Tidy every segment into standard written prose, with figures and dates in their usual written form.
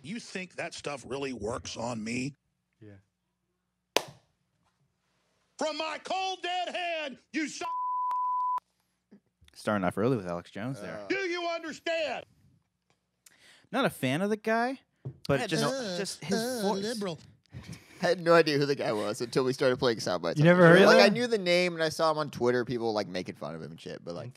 You think that stuff really works on me? Yeah. From my cold dead hand, you son. Starting off early with Alex Jones there. Do you understand? Not a fan of the guy, but just his voice. Liberal. I had no idea who the guy was until we started playing sound bites. You never heard of Like, him? I knew the name and I saw him on Twitter. People like making fun of him and shit. But like,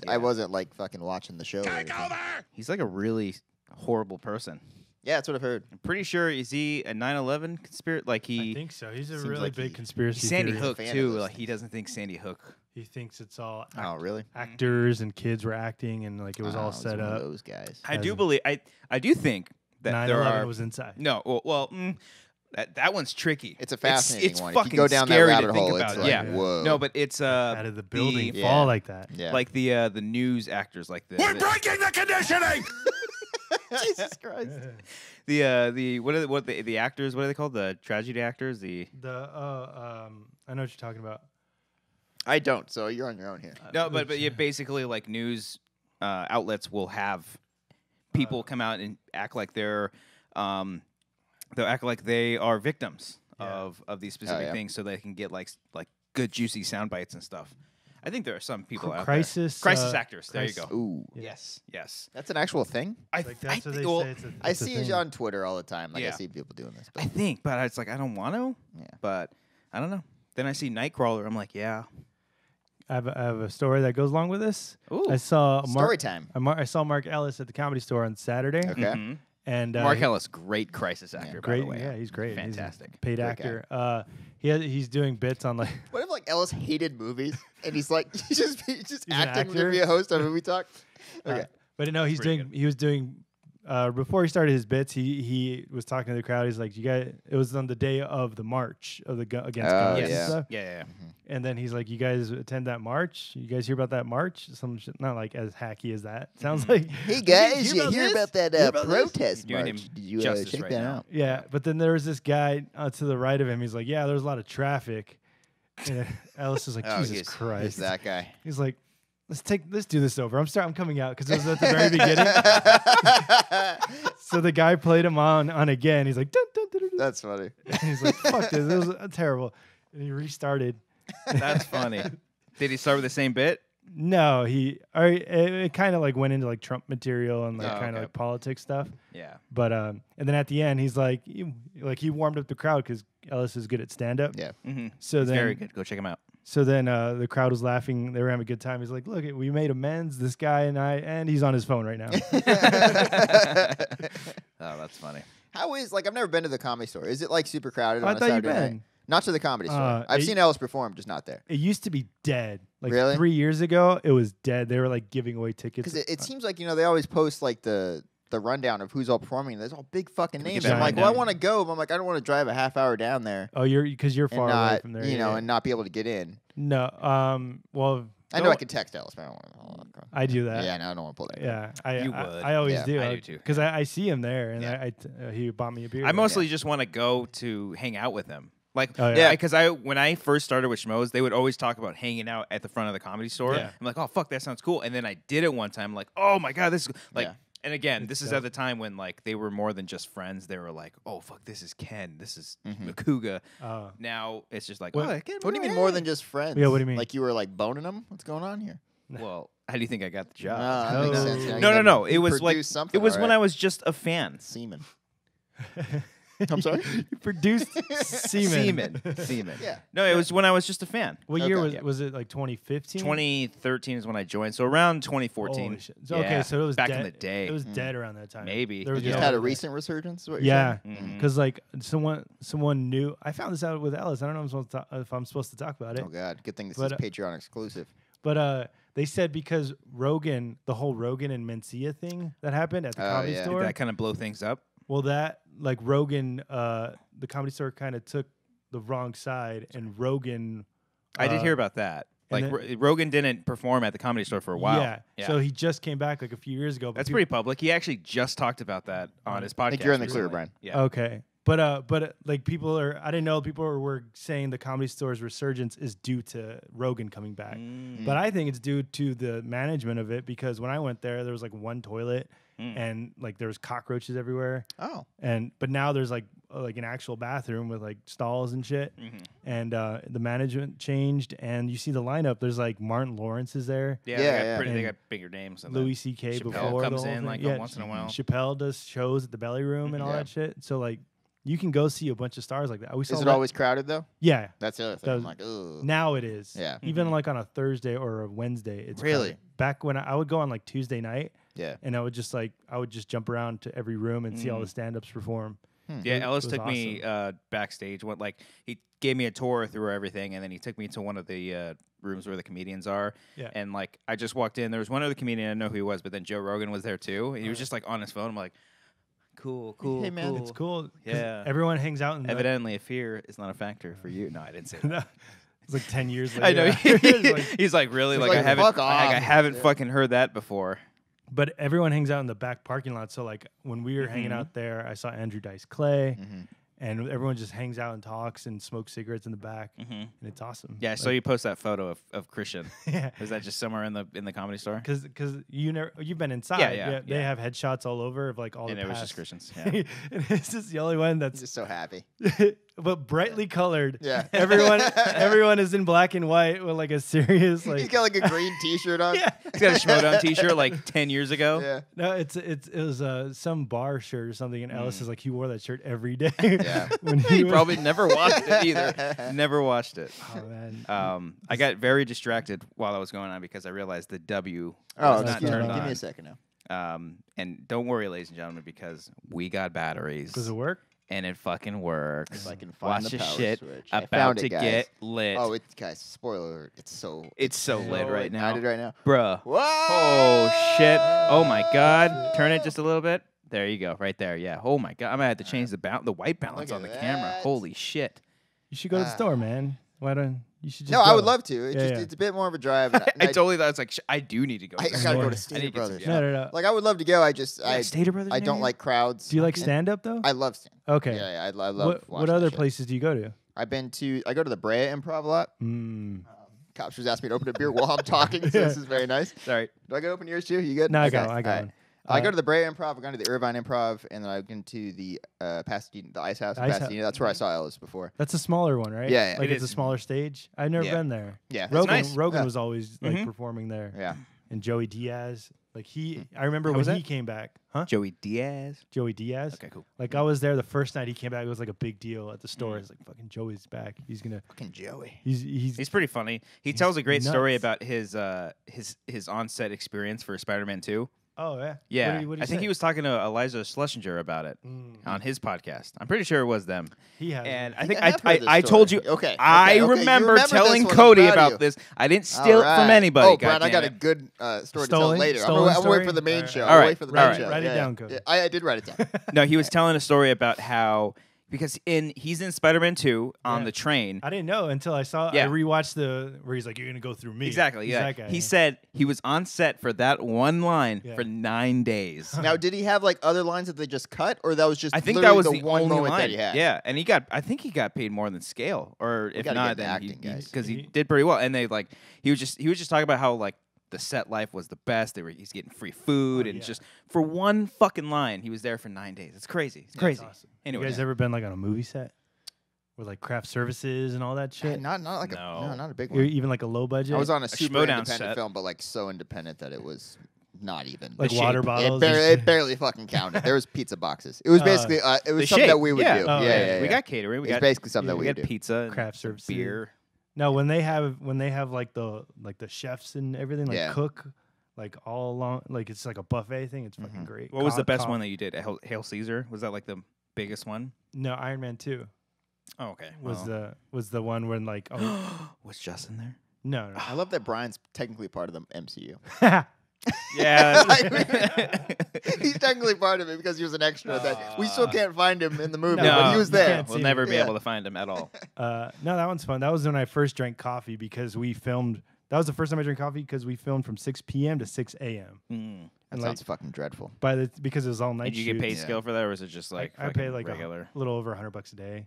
I wasn't like fucking watching the show. or Take anything. over! He's like a really horrible person. Yeah, that's what I've heard. I'm pretty sure, is he a 9/11 conspiracy? Like I think so. He's a seems really like big he- conspiracy Sandy theory. Hook fan of too. those Like he things. doesn't think Sandy Hook. He thinks it's all Oh, really? actors and kids were acting and like it was all it's set one of up. those guys. I do believe. I do think that there 9/11 are. was inside. No, well, that one's tricky. It's a fascinating it's one. If you fucking go down that scary rabbit to think hole, about. it's it. like, yeah. whoa. No, but it's Out of the building, the- fall yeah. like that. Yeah. like the news actors, like the We're breaking the conditioning! Jesus Christ. the actors. What are they called? The tragedy actors. I know what you're talking about. I don't, so you're on your own here. No, but yeah, basically like news outlets will have people come out and act like they'll act like they are victims of these specific yeah. things, so they can get like good juicy sound bites and stuff. I think there are some people out Crisis, there. Crisis actors. There you crisis- go. Ooh. Yes. That's an actual thing? Like that's what they well, say. It's I it's a see thing. it on Twitter all the time. Like, I Yeah. see people doing this. I But think, but it's like I don't want to. Yeah. But I don't know. Then I see Nightcrawler. I'm like, yeah. I have a story that goes along with this. Ooh. I saw story time. I saw Mark Ellis at the Comedy Store on Saturday. Okay. Mhm. And Mark he- Ellis, great crisis actor. by great. the way. Yeah, he's great. Fantastic. He's a paid Great actor. He's doing bits on like What if like Ellis hated movies and he's like he's just an acting to actor? be a host on Movie Talk? Okay. but no, he was doing before he started his bits. He was talking to the crowd. He's like, "You guys," it was on the day of the march of the against guns and yeah. stuff. Yeah. And then he's like, "You guys attend that march? You guys hear about that march? Some shit, not like as hacky as that. Sounds like Hey guys, you hear about that Hear about this? protest You're doing march? him Did you justice check right that now. out? yeah." But then there was this guy to the right of him. He's like, "Yeah, there's a lot of traffic." And Ellis is like, Oh, "Jesus he's Christ!" that guy. He's like, let's do this over. I'm coming out because it was at the very beginning. So the guy played him on again. He's like, dun, dun, dun, dun, dun. That's funny. And he's like, fuck this. This was terrible. And he restarted. That's funny. Did he start with the same bit? No, it kind of like went into like Trump material and like Oh, kind of okay. like politics stuff. Yeah. But and then at the end, he's like, he warmed up the crowd because Ellis is good at stand up. Yeah. Mm-hmm. So He's then very good. Go check him out. So then the crowd was laughing. They were having a good time. He's like, look, we made amends, this guy and he's on his phone right now. Oh, that's funny. How is I've never been to the Comedy Store. Is it like super crowded I on a thought you'd Saturday night? been. Not to the Comedy Store. I've it- seen Ellis perform, just not there. It used to be dead. Like Really? 3 years ago, it was dead. They were like giving away tickets. Because it seems like they always post like the rundown of who's all performing. There's all big fucking Can we names. get I'm that like, well, I rundown? want to go, but I'm like, I don't want to drive a half hour down there Oh, because you're and far away not, from there. and not be able to get in. No. Well, I know I can text Ellis, but I don't want to. I do that. Yeah, no, I don't want to pull that. Yeah, You would. I always Yeah, do. I do too. Because I see him there, and Yeah. he bought me a beer. I mostly just want to go to hang out with him. Like, Oh, yeah. because when I first started with Schmoes, they would always talk about hanging out at the front of the Comedy Store. Yeah. I'm like, oh fuck, that sounds cool. And then I did it one time, like, oh my god, this is like. Yeah. And again, this is dope. at the time when they were more than just friends. They were like, oh fuck, this is Ken, this is Mm-hmm. Makuga. Oh. Now it's just like, What- oh, Ken, What do you mean more than just friends? Yeah, what do you mean? Like you were boning them? What's going on here? Well, how do you think I got the job? that makes Oh. sense. Yeah, you No. gotta It was like produce something, it was all when right. I was just a fan. Semen. I'm sorry? You produced semen. Semen. Yeah. No, it was when I was just a fan. What year Okay. was it? Like 2015. 2013 is when I joined, so around 2014. Holy shit. So, Yeah, okay, so it was back dead. in the day. It was dead around that time. Maybe. There was You just no had a other- recent resurgence? Is what you're Yeah, Mhm. because someone knew. I found this out with Ellis. I don't know if I'm supposed to talk about it. saying? Oh, God. Good thing this But, is Patreon exclusive. But they said because Rogan, the whole Rogan and Mencia thing that happened at the Oh, Comedy yeah. Store. Did that kind of blow things up? Well, that Rogan, the Comedy Store kind of took the wrong side, and Rogan. I did hear about that. and Like then- Rogan didn't perform at the Comedy Store for a while. Yeah. So he just came back like a few years ago. but That's people- pretty public. He actually just talked about that on his podcast. I think you're in the clear, recently. Brian. Yeah. Okay. But like people are, I didn't know people were saying the Comedy Store's resurgence is due to Rogan coming back. Mm. But I think it's due to the management of it because when I went there was like one toilet and like there was cockroaches everywhere. Oh. But now there's like an actual bathroom with like stalls and shit. And the management changed, and you see the lineup. There's like Martin Lawrence is there. They got bigger names. Louis C.K. Chappelle before comes the whole in thing. like once in a while. Chappelle does shows at the Belly Room and all that shit. So like you can go see a bunch of stars like that. Is it always crowded though? Yeah, that's the other thing. I'm like, ugh. Now it is. Yeah. Even like on a Thursday or a Wednesday, it's really crowded. Back when I would go on like Tuesday night. Yeah. And I would just jump around to every room and see all the stand-ups perform. Yeah, Ellis took awesome. me backstage. He gave me a tour through everything, and then he took me to one of the rooms where the comedians are. Yeah. And like I just walked in. There was one other comedian. I didn't know who he was, but then Joe Rogan was there too. And he was just like on his phone. I'm like, cool. Hey, man. Cool. It's cool. Yeah. Everyone hangs out in Evidently, fear is not a factor for you. No, I didn't say that. It's like 10 years later. I know. It's He's like, really? He's Like, like, I fuck off. haven't fucking heard that before. But everyone hangs out in the back parking lot. So like when we were hanging out there, I saw Andrew Dice Clay. And everyone just hangs out and talks and smokes cigarettes in the back, and it's awesome. Yeah, so you post that photo of Christian. Yeah, is that just somewhere in the comedy store? Because you've been inside. Yeah. They have headshots all over of like all and the it was past. just Christian's. Yeah. And it's just the only one that's just so happy, but brightly colored. Yeah, everyone is in black and white with like a serious like. He's got like a green T-shirt on. Yeah, he's got a Schmodown T-shirt like 10 years ago. Yeah, no, it was some bar shirt or something, and Ellis is like he wore that shirt every day. Yeah, when he probably never watched it either. Never watched it. Oh man. I got very distracted while I was going on because I realized the W was was not turned on. Give me a second now. And don't worry, ladies and gentlemen, because we got batteries. Does it work? And it fucking works. If I can find Watch the this power shit switch. about to guys. get lit. Oh, guys, spoiler alert. It's so lit right now. ignited right now. Bruh. Whoa! Oh, shit. Oh, my God. Turn it just a little bit. There you go. Right there. Yeah. Oh, my God. I'm going to have to change the white balance Look on the at camera. that. Holy shit. You should go to the store, man. Why don't you should just No, go. I would love to. It's Yeah, it's a bit more of a drive. and I totally thought it's like, I do need to go. I to the gotta go store. to I Stater need to get some- Brothers. yeah. No. Like I would love to go. I just Stater Brothers I near don't you? like crowds. Do you like stand up though? I love stand. Okay. Yeah, I love. What watching other that shit. places do you go to? I go to the Brea Improv a lot. Cops just asked me to open a beer while I'm talking, so this is very nice. Sorry. Do I go open yours too? You good? No, I Okay. got All right. one. I go to the Brea Improv. I've gone to the Irvine Improv, and then I've been to the Pasadena, the Ice House in Ice House. Pasadena. That's where I saw Ellis before. That's a smaller one, right? Yeah, yeah. Like It it's a is. smaller stage. I've never Yeah. been there. Yeah, it's Rogan, nice. Rogan Yeah. was always like performing there. Yeah. And Joey Diaz. Like I remember How when was he that? came back. Huh? Joey Diaz. Joey Diaz. Okay, cool. Like I was there the first night he came back. It was like a big deal at the store. It's like fucking Joey's back. He's gonna. Fucking Joey. He's He's pretty funny. He tells a great story nuts. about his on-set experience for Spider-Man 2. Oh yeah. Yeah, What did I think he was talking to Eliza Schlesinger about it on his podcast. I'm pretty sure it was them. He has. And I think think I have heard this I told you. story. Okay, I okay, you remember remember this telling one. I'm Cody proud of about you. this. I didn't steal it All from right. anybody. Oh, Brian, I got a goddammit. good story to tell Stolen- later. stolen I'm waiting for the story? main show. All I'm right, waiting for the all main right. show. Write it Yeah, down, Cody. yeah. I did write it down. No, he was telling a story about how because he's in Spider-Man 2 on Yeah. the train. I didn't know until I saw. Yeah. I rewatched where he's like, "You're gonna go through me." Exactly. He's Yeah. that guy, He yeah. said he was on set for that one line Yeah. for 9 days. Now, did he have like other lines that they just cut, or that was just I think that literally was the one only moment line. that he had? Yeah, and I think he got paid more than Scale, or if gotta not, get then acting, guys. because he He- did pretty well. And he was just talking about how like the set life was the best. He's getting free food, and yeah. just for one fucking line, he was there for 9 days. It's crazy. It's crazy. Awesome. Anyway, you guys ever been like on a movie set with like craft services and all that shit? Not like No. not a big Or one. even like a low budget. I was on a super Schmodown independent set. film, but like so independent that it was not even like The water Shape. bottles. It barely fucking counted. There was pizza boxes. It was basically it The was something Shape. that we would Yeah. do. Oh, yeah, yeah. yeah, we yeah. got catering. We It's got basically something that we we got would do. pizza, and Craft services. beer. No, when they have like the chefs and everything, like Yeah. cook, like all along, like it's like a buffet thing. It's fucking great. What was the best Coffee. one that you did? Hail Caesar? Was that like the biggest one? No, Iron Man 2 Oh, okay. was Well. the one when like Was Justin there? no. I love that Brian's technically part of the MCU. Yeah. He's technically part of it because he was an extra. That we still can't find him in the movie, No, but he was you there. can't We'll see never me. be Yeah. able to find him at all. No, that one's fun. That was when I first drank coffee because we filmed. That was the first time I drank coffee because we filmed from 6 p.m. to 6 a.m. That And sounds like fucking dreadful. because it was all night. Did you get paid shoots. scale for that, or was it just like I fucking pay like regular? a little over $100 a day.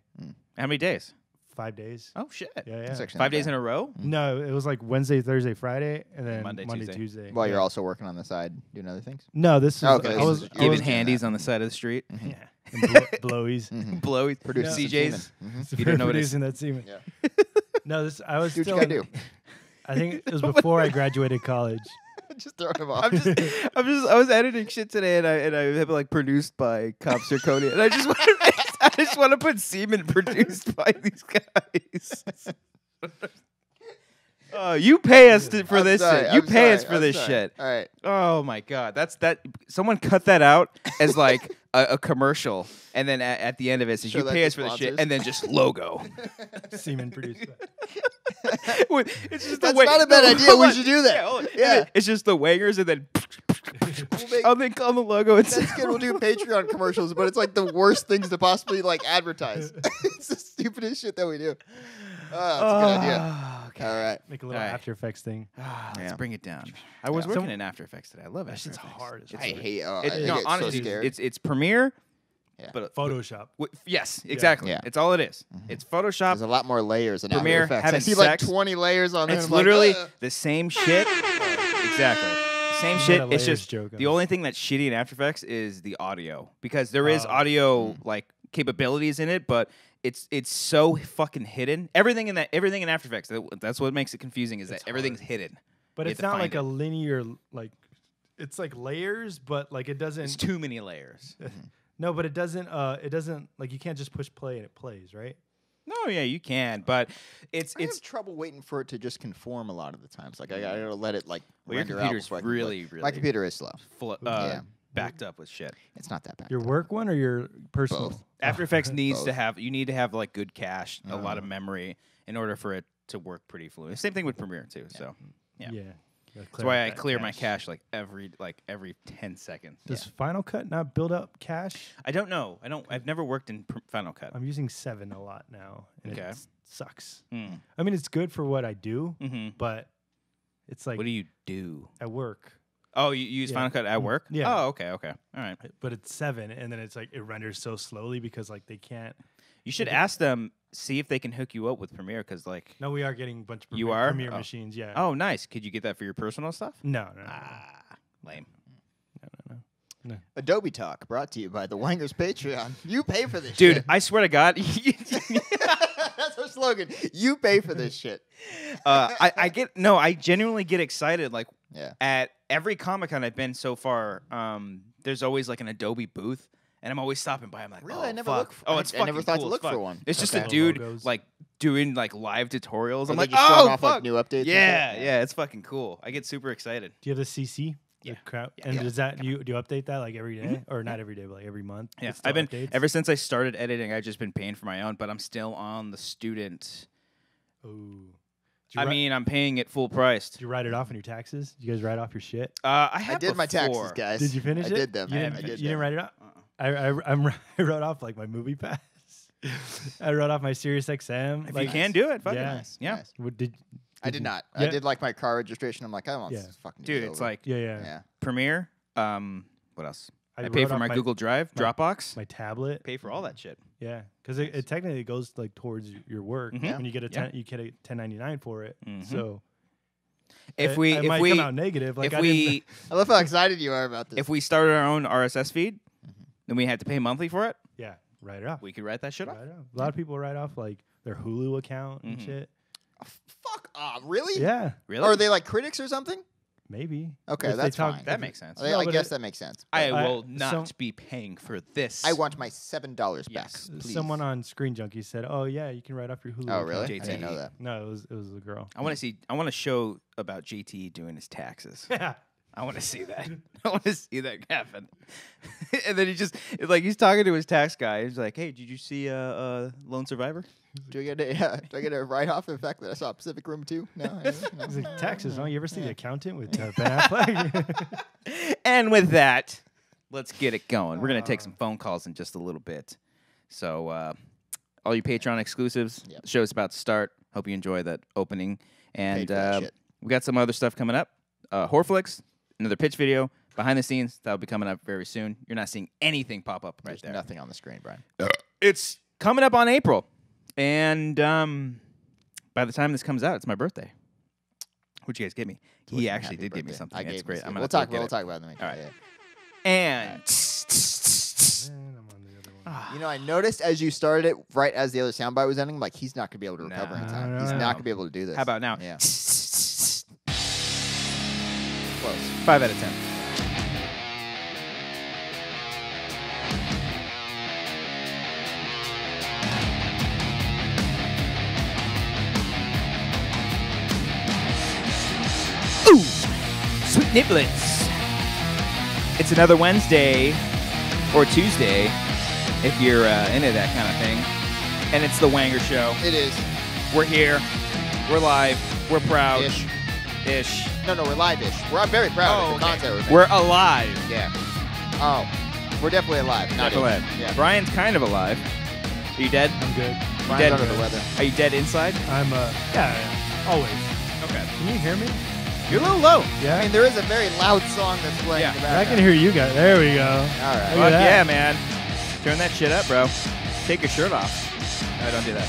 How many days? 5 days. Oh shit! Yeah, That's yeah. actually 5 not days bad. in a row. No, it was like Wednesday, Thursday, Friday, and then Monday, Tuesday. Tuesday. While you're Yeah. also working on the side, doing other things. No, this was Okay, I this was is- I Giving was doing handies that. on the side of the street. yeah, and blowies. Blowy. Producing some CJ's. semen. You don't know what it is. producing that semen. Yeah. No, this I was Do what you still. gotta do. I think it was before I graduated college. Just throwing them off. I was editing shit today, and I have like produced by Cops Zirconia, and I just want to put semen produced by these guys. Oh, you pay us for this shit. You pay us for this shit. All right. Oh my god, that's that. Someone cut that out as like a commercial, and then at the end of it says Show you that pay to us for this shit, sponsors. and then just logo. Semen produced. It's just That's the way, not a bad idea. hold We on. should do that. hold on. Yeah. It's just the Wangers, and then We'll make, on the logo. It's that's good. We'll do Patreon commercials, but it's like the worst things to possibly like advertise. It's the stupidest shit that we do. Oh, that's a good idea. Okay. All right. Make a little All right. After Effects thing. Let's Yeah. bring it down. I was Yeah. working in After Effects today. I love That After shit's Effects. hard as I fuck. hate. I It, no, get honestly, so scared. it's Premiere. Yeah. But Photoshop. yes, exactly. Yeah. It's all it is. It's Photoshop. There's a lot more layers in Premiere, After Effects. I having see like sex. 20 layers on there. It's and I'm literally like, the same shit. Exactly. Same You shit. made a It's layers just joke on the it. only thing that's shitty in After Effects is the audio, because there is audio like capabilities in it, but it's so fucking hidden. Everything in After Effects. That's what makes it confusing, is that everything's hidden. But You it's have to not like find a linear like. It's like layers, but like it It's doesn't. too many layers. No, but it doesn't. It doesn't like you can't just push play and it plays, right? No, yeah, you can, but it's I have trouble waiting for it to just conform a lot of the times. Like I gotta let it like Well, your render computer's out. before I can really, play. really My computer is slow. full, Yeah. backed up with shit. It's not that bad. Your work one or your personal? Both. After Effects needs to Both. have like good cache, a lot of memory in order for it to work pretty fluid. Same thing with Premiere too. So yeah. Yeah. That's why I clear my cache like every 10 seconds. Does Final Cut not build up cache? I don't know. I've never worked in Final Cut. I'm using 7 a lot now, and Okay. it sucks. Mm. I mean, it's good for what I do, Mhm. but it's like What do you do? at work. Oh, you use Yeah. Final Cut at work? Yeah. Oh, okay. All right. But it's 7, and then it's like it renders so slowly because like they can't. You should ask them, see if they can hook you up with Premiere, because like. No, we are getting a bunch of You are? Premiere Oh. machines. Yeah. Oh, nice. Could you get that for your personal stuff? No. Lame. Adobe Talk brought to you by the Wangers Patreon. You pay for this Dude, shit. I swear to God. That's our slogan. You pay for this shit. I genuinely get excited. Like Yeah. at every Comic-Con I've been so far, there's always like an Adobe booth, and I'm always stopping by. I'm like, Really? oh, I never fuck. look f- Oh, I- it's I never fucking thought to cool as look for fuck. one. It's just Okay. a dude Logos. like doing like live tutorials. Are I'm they like, just showing oh, off fuck. like new updates? and Yeah, shit? yeah, it's fucking cool. I get super excited. Do you have the CC? Yeah. The crowd? Yeah. And Yeah. does that do you update that like every day or not every day, but like every month? Yeah, It still I've been updates? ever since I started editing. I've just been paying for my own, but I'm still on the student. Ooh. I mean, I'm paying it full priced. did you write it off on your taxes? Did you guys write off your shit? I have I did my taxes, before. guys. Did you finish I it? did them. You I didn't, did you didn't them. write it off. I wrote off like my movie pass. I wrote off my Sirius XM. If like, you can do it, fuck it. Yeah. Nice, Yeah. nice. What did I did not. Yeah. I did like my car registration. I'm like, I don't want Yeah. this fucking Dude, deal it's over. like Yeah, yeah. yeah. Premiere. What else? I wrote pay for off my Google Drive, my- Dropbox. my tablet. Pay for all that shit. Yeah, because it technically goes like towards your work. Mhm. When you get a Yeah. you get a 1099 for it. Mhm. So If it, we it if might we come out negative. Like if I we I love how excited you are about this. if we started our own RSS feed, then we had to pay monthly for it. yeah, write it off. We could write that shit off. Write it off. A lot of people write off like their Hulu account and Mhm. shit. Fuck off. Really? Yeah, Really? Or are they like critics or something? maybe. Okay, If they that's talk- fine. that makes sense. No, I but guess it- that makes sense. I I- will not so- be paying for this. I want my $7 back, Yes. please. Someone on Screen Junkie said, "Oh yeah, you can write off your Hulu." Oh, account." really? I JT. didn't know that. No, it was a girl. I want to see. I want to show about JT doing his taxes. Yeah. I want to see that. I want to see that happen. And then he just like he's talking to his tax guy. He's like, "Hey, did you see Lone Survivor?" Do I get a write off for the fact that I saw Pacific Rim 2? No. No? He's like, taxes, huh? You ever see The Accountant with Ben Affleck? And with that, let's get it going. We're gonna take some phone calls in just a little bit. So, all you Patreon exclusives, Yep. the show's about to start. Hope you enjoy that opening. And Paid for that shit. we got some other stuff coming up. Horflix, another pitch video, behind the scenes. That'll be coming up very soon. You're not seeing anything pop up right There's there. nothing on the screen, Brian. It's coming up on April. And by the time this comes out, it's my birthday. What'd you guys get me? He actually did give me something. It's great. We'll talk about it in a minute. All right. Yeah. And Man, I'm on the other one. You know, I noticed as you started it, right as the other soundbite was ending, I'm like, he's not going to be able to recover in time. He's not going to be able to do this. how about now? Yeah. 5 out of 10. Ooh, sweet niblets. It's another Wednesday or Tuesday if you're into that kind of thing. And it's the Wanger Show. It is. We're here. We're live. We're proud. Ish. No, we're live-ish. We're very proud of the concept. We're alive. Yeah. Oh, we're definitely alive. Not alive. Yeah. Brian's kind of alive. Are you dead? I'm good. Brian's dead. under the weather. Are you dead inside? I'm always. Okay. Can you hear me? You're a little low. Yeah. I mean, there is a very loud song that's playing Yeah. in the I background. can hear you guys. There we go. All right. Look at that. Yeah, man. Turn that shit up, bro. Take your shirt off. No, don't do that.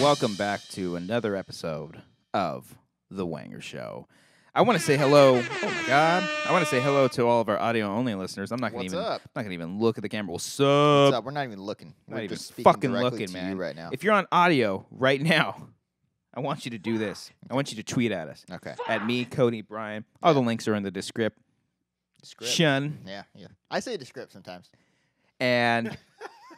Welcome back to another episode of The Wanger Show. I want to say hello. Oh, my God. I want to say hello to all of our audio-only listeners. I'm not going to even look at the camera. What's up? What's up? We're not even looking. Not We're even just speaking fucking directly looking, to man. you right now. If you're on audio right now, I want you to do this. I want you to tweet at us. Okay. At me, Cody, Brian. All the links are in the description. Yeah. I say descript sometimes. And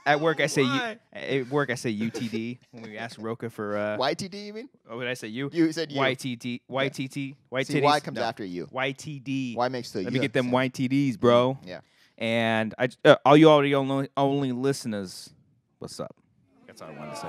at work I say UTD when we ask Roka for YTD, you mean? what did I say? You said you. YTT YTT See, Y comes after you. YTD. Y makes the Let you me get them sound. YTDs, bro. Yeah. And I all you only listeners, what's up? That's all I wanted to say.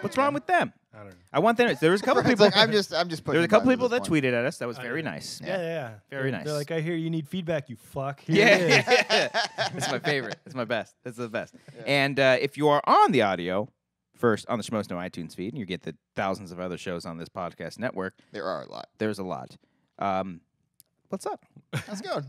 What's wrong with them? I don't know. I want them. There was a couple It's people. like, I'm just There putting was a couple buttons people at that this point. tweeted at us. That was very nice. Yeah. Very They're nice. like, I hear you need feedback, you fuck. Here it is. Yeah, it's my favorite. It's my best. It's the best. Yeah. And if you are on the audio, first on the Schmoes No iTunes feed, and you get the thousands of other shows on this podcast network. There are a lot. There's a lot. What's up? How's it going?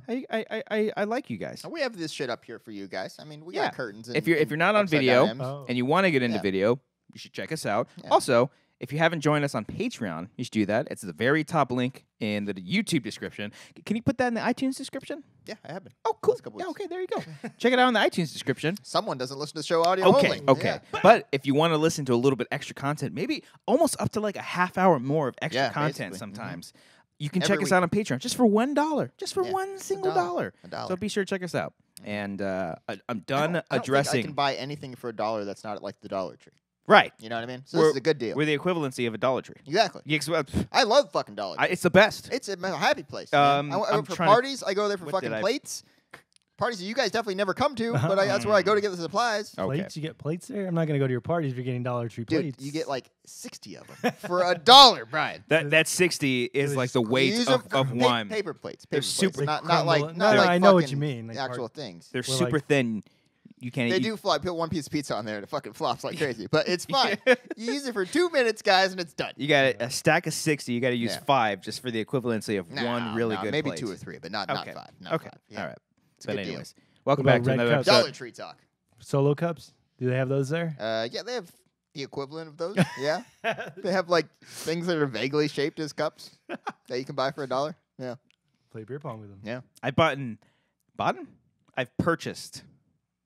I like you guys. We have this shit up here for you guys. I mean, we Yeah. got curtains. And, If you're not on upside video down M's. Oh. and you want to get into Yeah. video, you should check us out. Yeah. Also, if you haven't joined us on Patreon, you should do that. It's the very top link in the YouTube description. Can you put that in the iTunes description? Yeah, I have been. Oh, cool. Last couple Yeah, weeks. okay, there you go. Check it out in the iTunes description. Someone doesn't listen to the show audio Okay, only. okay. Yeah. But if you want to listen to a little bit extra content, maybe almost up to like a half hour more of extra Yeah, content basically. sometimes, you can Every check us week. out on Patreon just for $1. Just for Yeah, one single dollar. $1. So be sure to check us out. And I'm I done don't think addressing. I can buy anything for $1 that's not at like the Dollar Tree. Right. You know what I mean? So this is a good deal. We're the equivalency of a Dollar Tree. Exactly. It's I love fucking Dollar Tree. it's the best. It's a happy place. Man. I I'm for trying to- parties, I go there for what fucking did I- plates. Parties that you guys definitely never come to, but that's where I go to get the supplies. Okay. Plates? You get plates there? I'm not going to go to your parties if you're getting Dollar Tree Dude, plates. you get like 60 of them for $1, Brian. That 60 is like the weight Use of them for one. paper plates. They're Paper super- plates. They Not like crumble. not No, like I know what fucking you mean. Like actual hard- things. They're Well, super like- thin. You can't They eat. do fly. Put one piece of pizza on there and it fucking flops like crazy. But it's fine. You use it for 2 minutes, guys, and it's done. You got a stack of 60. You got to use Yeah. 5 just for the equivalency of one really good maybe plate. 2 or 3, but not Okay. 5. Not Okay. 5. Yeah. All right. It's a But good anyways, deal. welcome What back about to red another cups? episode. Dollar Tree talk. Solo cups? Do they have those there? Yeah, they have the equivalent of those. Yeah, they have like things that are vaguely shaped as cups that you can buy for $1. Yeah, Play beer pong with them. yeah. I button. I've purchased.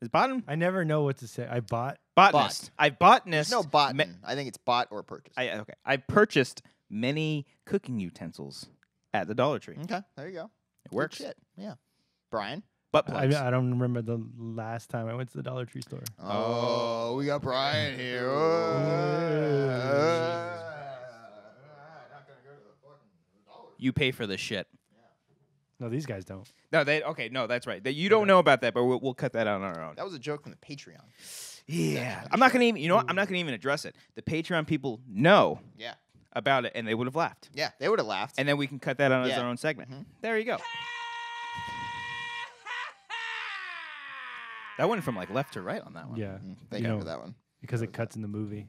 Is bottom? I never know what to say. I bought. Botanist. I've botanist. There's no bot. I think it's bought or purchased. Okay. I purchased many cooking utensils at the Dollar Tree. Okay, there you go. It works. Good shit. Yeah. Brian. Butt plugs. I don't remember the last time I went to the Dollar Tree store. Oh, we got Brian here. You pay for the shit. No, these guys don't. No, no, that's right. You don't know about that, but we'll cut that out on our own. That was a joke from the Patreon. Yeah. I'm not gonna even. You know what? I'm not gonna even address it. The Patreon people know Yeah. about it, and they would have laughed. Yeah, they would have laughed. And then we can cut that out as Yeah. our own segment. Mhm. There you go. That went from like left to right on that one. Yeah. Thank You you know, for that one. because it cuts in the movie.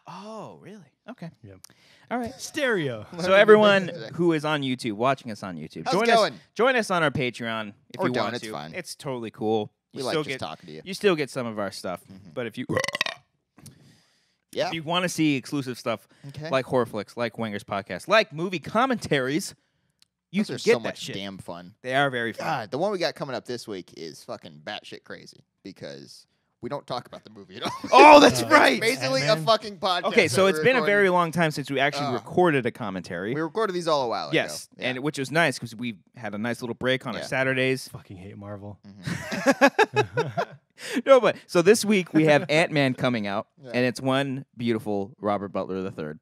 Oh, really? Okay. Yep. All right. Stereo. So everyone who is on YouTube, watching us on YouTube, How's it going? join us on our Patreon if Or you don't, want it's to. fine. It's totally cool. We You like still just get talking to you. you still get some of our stuff, but if you Yeah. If you want to see exclusive stuff Okay. like horror flicks, like Wanger's podcast, like movie commentaries, you Those can are get so that much shit. damn fun. They are very fun. God, the one we got coming up this week is fucking batshit crazy because we don't talk about the movie at all. Oh, that's Uh, right. Basically, a Ant-Man? fucking podcast. Okay, so that it's we're been a recording. very long time since we actually recorded a commentary. We recorded these all a while Yes, ago. Yeah. and which was nice because we had a nice little break on our Yeah. Saturdays. Fucking hate Marvel. No, but so this week we have Ant-Man coming out, Yeah. and it's one beautiful Robert Butler III,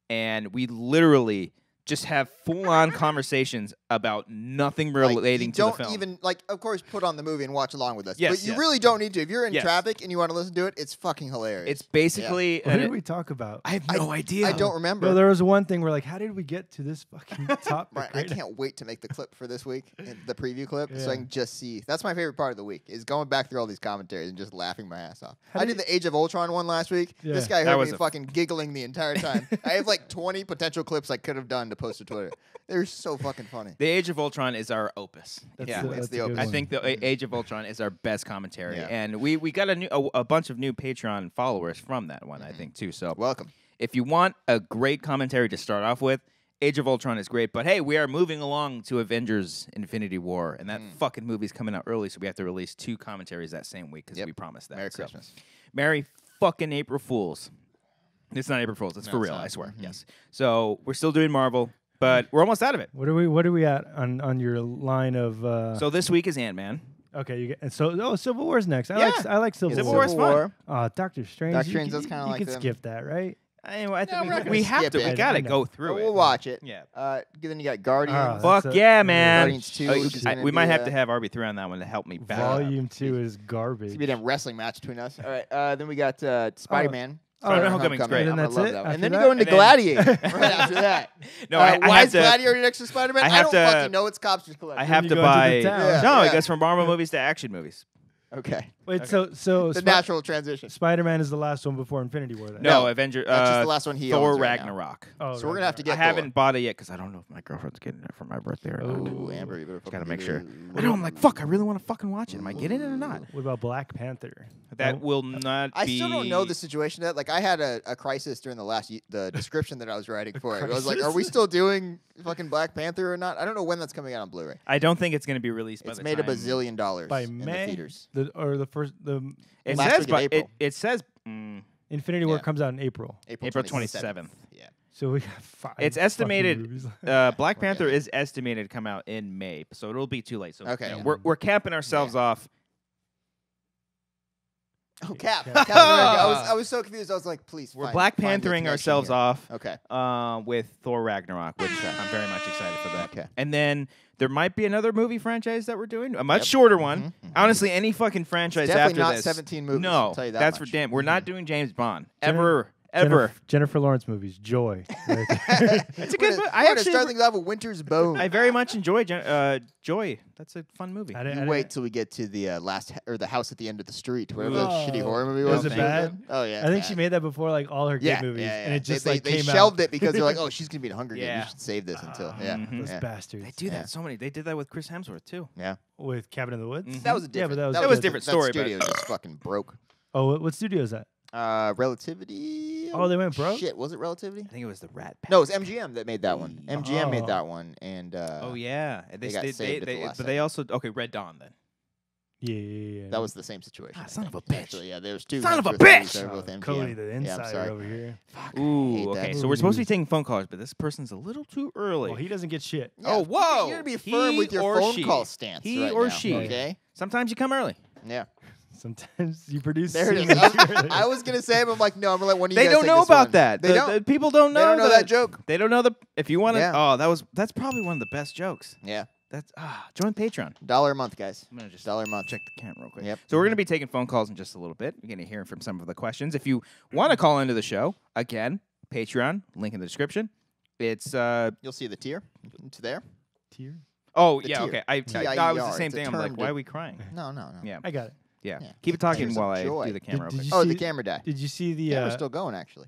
and we literally just have full-on conversations about nothing relating you to the don't film. even of course, put on the movie and watch along with us. Yes, but you yes. really don't need to. If you're in Yes. traffic and you want to listen to it, it's fucking hilarious. It's basically. What did we talk about? I have no idea. I don't remember. No, there was one thing where like, how did we get to this fucking topic? Right, I can't wait to make the clip for this week, the preview clip, so I Yeah. can just see. That's my favorite part of the week is going back through all these commentaries and just laughing my ass off. How I did did the Age of Ultron one last week. Yeah. This guy That heard was me a- fucking giggling the entire time. I have like 20 potential clips I could have done to post to Twitter. They're so fucking funny. The Age of Ultron is our opus. That's yeah, the- it's that's the a good opus. I one. think the Age of Ultron is our best commentary, Yeah. and we got a bunch of new Patreon followers from that one, I think too. So Welcome. if you want a great commentary to start off with, Age of Ultron is great. But hey, we are moving along to Avengers: Infinity War, and that fucking movie's coming out early, so we have to release 2 commentaries that same week because Yep. we promised that. Merry So, Christmas. Merry fucking April Fools. It's not April Fools. It's No, for it's real. not. I swear. Mhm. Yes. So we're still doing Marvel, but we're almost out of it. What are we at on your line of? So this week is Ant-Man. Okay, you get and so Civil War's next. I Yeah. like Civil Civil War. War's fun. Doctor Strange. Doctor you Strange, can- that's kinda you like can them. skip that, right? I we're think not we gonna have skip to. We it. gotta I know. go through it. We'll watch it. Yeah. Then you got Guardians. That's Fuck a- yeah, man. Guardians 2, which is gonna we might be, have to have RB3 on that one to help me back. Volume 2 is It's garbage. gonna be a damn wrestling match between us. All right. Then we got Spider-Man. Spider-Man Homecoming's great. And I'm then gonna that's love it? that one. After And then you that? go into And then- Gladiator right after that. No, I why have is to. Gladiator next to Spider-Man? I I have don't to- fucking know. It's Cops Collective. I have you to go into buy. the town. Yeah. No, it goes from Marvel movies to action movies. Okay. Wait, so The natural transition. Spider-Man is the last one before Infinity War. Then. No, No, Avenger. That's just the last one he Thor owns right now. Ragnarok. Oh, So we're gonna have to I get haven't bought it yet because I don't know if my girlfriend's getting it for my birthday or not. Ooh, Amber, you better Gotta fucking make get sure. it. I know. I'm like, fuck. I really want to fucking watch it. Am I getting it or not? What about Black Panther? That will not I be. still don't know the situation. That like I had a crisis during the description that I was writing for it. I was like, are we still doing fucking Black Panther or not? I don't know when that's coming out on Blu-ray. I don't think it's going to be released by It's the made a time. bazillion dollars By in the May, theaters. the It Last says, week of but April. it says. Infinity War Yeah. comes out in April. April 27th. 27th. Yeah. So we got 5. It's fucking estimated. movies. Black Okay. Panther is estimated to come out in May, so it'll be too late. So Okay, you know, yeah. we're capping ourselves off. Oh, Cap. Cap. Captain America. I was so confused. I was like, please. We're find- Black find the Panthering connection ourselves here. off Okay. with Thor Ragnarok, which I'm very much excited for that. Okay. And then there might be another movie franchise that we're doing, a much shorter one. Honestly, any fucking franchise Definitely after not this. 17 movies, No, I'll tell you that that's much. for damn. We're not doing James Bond Jennifer- ever. Jennifer Lawrence movies. Joy. Right there. It's a good movie. I We're gonna actually, start things off with Winter's Bone. I very much enjoy Joy. That's a fun movie. I didn't- You I wait didn't- till we get to the the house at the end of the street, whatever that Oh. shitty horror movie Was was. it bad? Oh yeah. I think it's she bad. made that before like all her good yeah, movies, yeah, yeah. and it just they like came shelved out. it because they're like, oh, she's gonna be in Hunger Games. Yeah. You should save this until yeah. Mhm. Those yeah. bastards. They do Yeah. that so many. They did that with Chris Hemsworth too. Yeah. With Cabin in the Woods. Mhm. That was a Yeah, but different. that was a different that story, but- studio just fucking broke. Oh, what studio is that? Relativity. Oh, they went broke? Shit, was it Relativity? I think it was the Rat Pack. No, it was MGM that made that one. MGM made Oh. that one, and Oh yeah, they got saved at the last but they also Red Dawn then. Yeah. that was the same situation. Ah, I son of think. a bitch. Actually, yeah, there's two. Son of a Hemsworth movies bitch! that are both MGM. Cody, the Yeah, I'm insider sorry. over here. Hate Ooh, that. okay. So we're supposed to be taking phone calls, but this person's a little too early. Well, he doesn't get shit. Yeah, Oh, whoa! You're gonna be firm He with your or phone she. call stance. He right or now, she. Okay. Sometimes you come early. Yeah. Sometimes you produce. There it is. semen too early. I was gonna say, but I'm like, no, I'm gonna let one of you They guys don't take know this about one. that. They The- don't. the people don't know. They don't know that joke. They don't know the. If you want to. Yeah. Oh, that's probably one of the best jokes. Yeah. That's join Patreon. $1 a month, guys. I'm gonna just $1 a month. check the camera real quick. Yep. So we're going to be taking phone calls in just a little bit. You're going to hear from some of the questions. If you want to call into the show, again, Patreon, link in the description. It's You'll see the tier. It's there. Tier. oh The yeah, tier. okay. I T-I-E-R. thought it was the same It's a thing. I'm term like, why to- are we crying? No, no, no. Yeah, I got it. yeah. Yeah. Keep it talking Tears of while I joy. do the camera. Did real you quick. Oh, see- the camera died. Did you see the? Yeah, we're still going actually.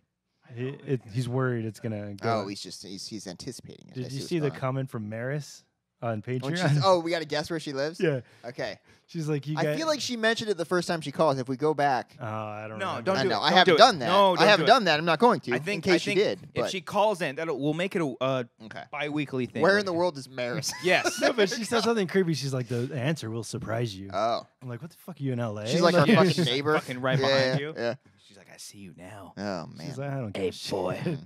He's worried it's gonna go. Oh, he's anticipating it. I Did you what's see the going on. comment from Maris on When Patreon. we got to guess where she lives? Yeah. Okay. She's like, you I guys. feel like she mentioned it the first time she called. If we go back. I don't No, remember. don't I do know. it. I Don't haven't do it. done that. No, I don't haven't do it. done that. I'm not going to. I think in case I she think did. If but- she calls in, we'll make it a Okay. bi-weekly thing. Where in the world is Maris? Yes. No, but she said something creepy. She's like, the answer will surprise you. Oh. I'm like, what the fuck are you in LA? She's like our Yeah. fucking neighbor. Fucking right Yeah, behind you. Yeah. She's like, I see you now. Oh man. She's like, I don't give Hey, a shit. boy.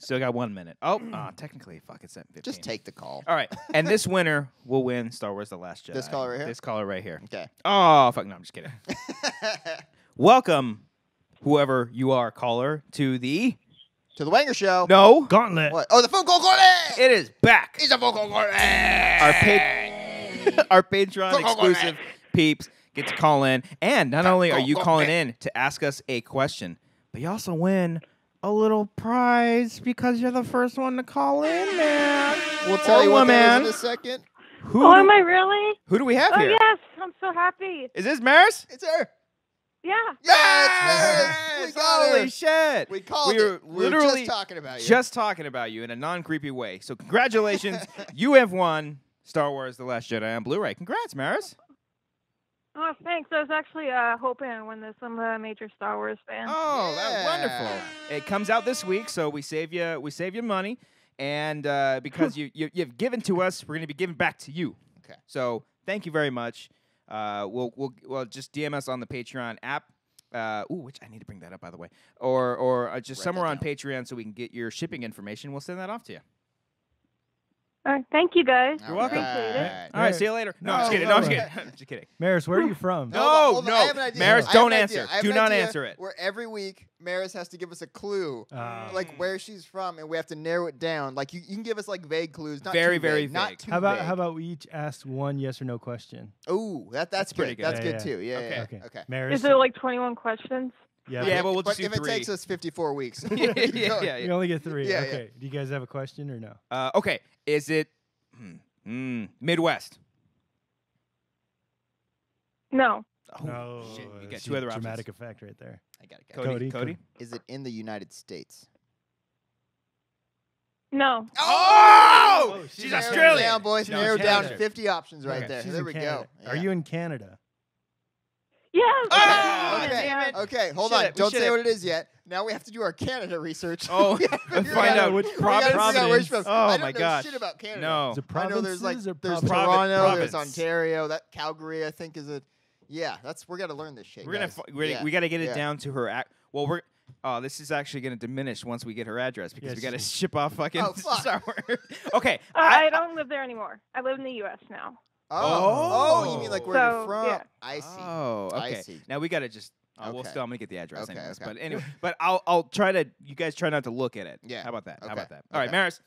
Still got 1 minute. Oh, technically, fuck, it's 7:15. Just take the call. All right, and this winner will win Star Wars: The Last Jedi. This caller right here? This caller right here. Okay. Oh, fuck, no, I'm just kidding. Welcome, whoever you are, caller, to the... To the Wanger Show. No. Gauntlet. What? Oh, the phone call Gordon! It is back. He's a phone call Gordon! Our Patreon exclusive peeps get to call in. And not only are you calling in to ask us a question, but you also win a little prize because you're the first one to call in, man. We'll tell Or you what that woman. is in a second. Who, am I really? who do we have Oh, here? yes. I'm so happy. Is this Maris? It's her. Yeah. Yes! We got Holy her. shit. We called We were it. We were literally just talking about you. Just talking about you in a non-creepy way. So congratulations. You have won Star Wars: The Last Jedi on Blu-ray. Congrats, Maris. Oh, thanks. I was actually hoping to win this. I'm a major Star Wars fan. Oh, Yeah. that's wonderful. It comes out this week, so we save you money. And because you've given to us, we're going to be giving back to you. Okay. So thank you very much. We'll just DM us on the Patreon app. Which I need to bring that up, by the way. Or just Write somewhere that on down. Patreon so we can get your shipping information. We'll send that off to you. All right. Thank you, guys. You're welcome. Appreciate it. All right, see you later. No, I'm just kidding. No, I'm just kidding. I'm just kidding. Maris, where are you from? Hold on, No, I have an idea. Maris, I have don't an answer. idea. I have Do an not idea answer it. Where every week Maris has to give us a clue, like where she's from, and we have to narrow it down. Like you can give us like vague clues, not Very, too very vague. Not vague. too How about vague. we each ask one yes or no question? Ooh, that's pretty good. good. That's Yeah, good yeah. too. Yeah. Okay. Yeah. Okay. Okay. Maris. Is it like 21 questions? Yeah. Yeah, but but we'll But just do if it 3. takes us 54 weeks, yeah, we'll keep yeah, going. yeah, you only get 3. Yeah, Okay. Do you guys have a question or no? Okay, is it Midwest? No. Oh, No. shit. You got that's 2 a other options. dramatic effect right there. I got it. Cody? Cody. Is it in the United States? No. Oh! She's Narrowed Australian. down, boys. She's Narrowed down Canada. 50 options right Okay. there. She's There in we Canada. go. Are Yeah. you in Canada? Yes. Ah! Okay. Yeah. Okay, hold Should've- on. we Don't say should've- what it is yet. Now we have to do our Canada research. Oh, We gotta and figure find out which we gotta figure out where she's from. Oh, I don't my know gosh. shit about Canada. No. Is it I know there's like provinces or there's province? Toronto, there's Province. Ontario, that Calgary I think is a we're gonna learn this shit. We're gonna guys. we got to get it Yeah. down to her. This is actually going to diminish once we get her address because Yeah, we got to she's- ship off fucking Oh, fuck. Star Wars. Okay. I don't live there anymore. I live in the U.S. now. Oh, you mean like where you're So, from? yeah. I see. Oh, okay. I see. Now we got to just. Well, Okay. still, I'm gonna get the address Okay, anyways. okay. But anyway, but I'll try to. You guys try not to look at it. Yeah. How about that? How Okay. about that? All right, Okay. Maris,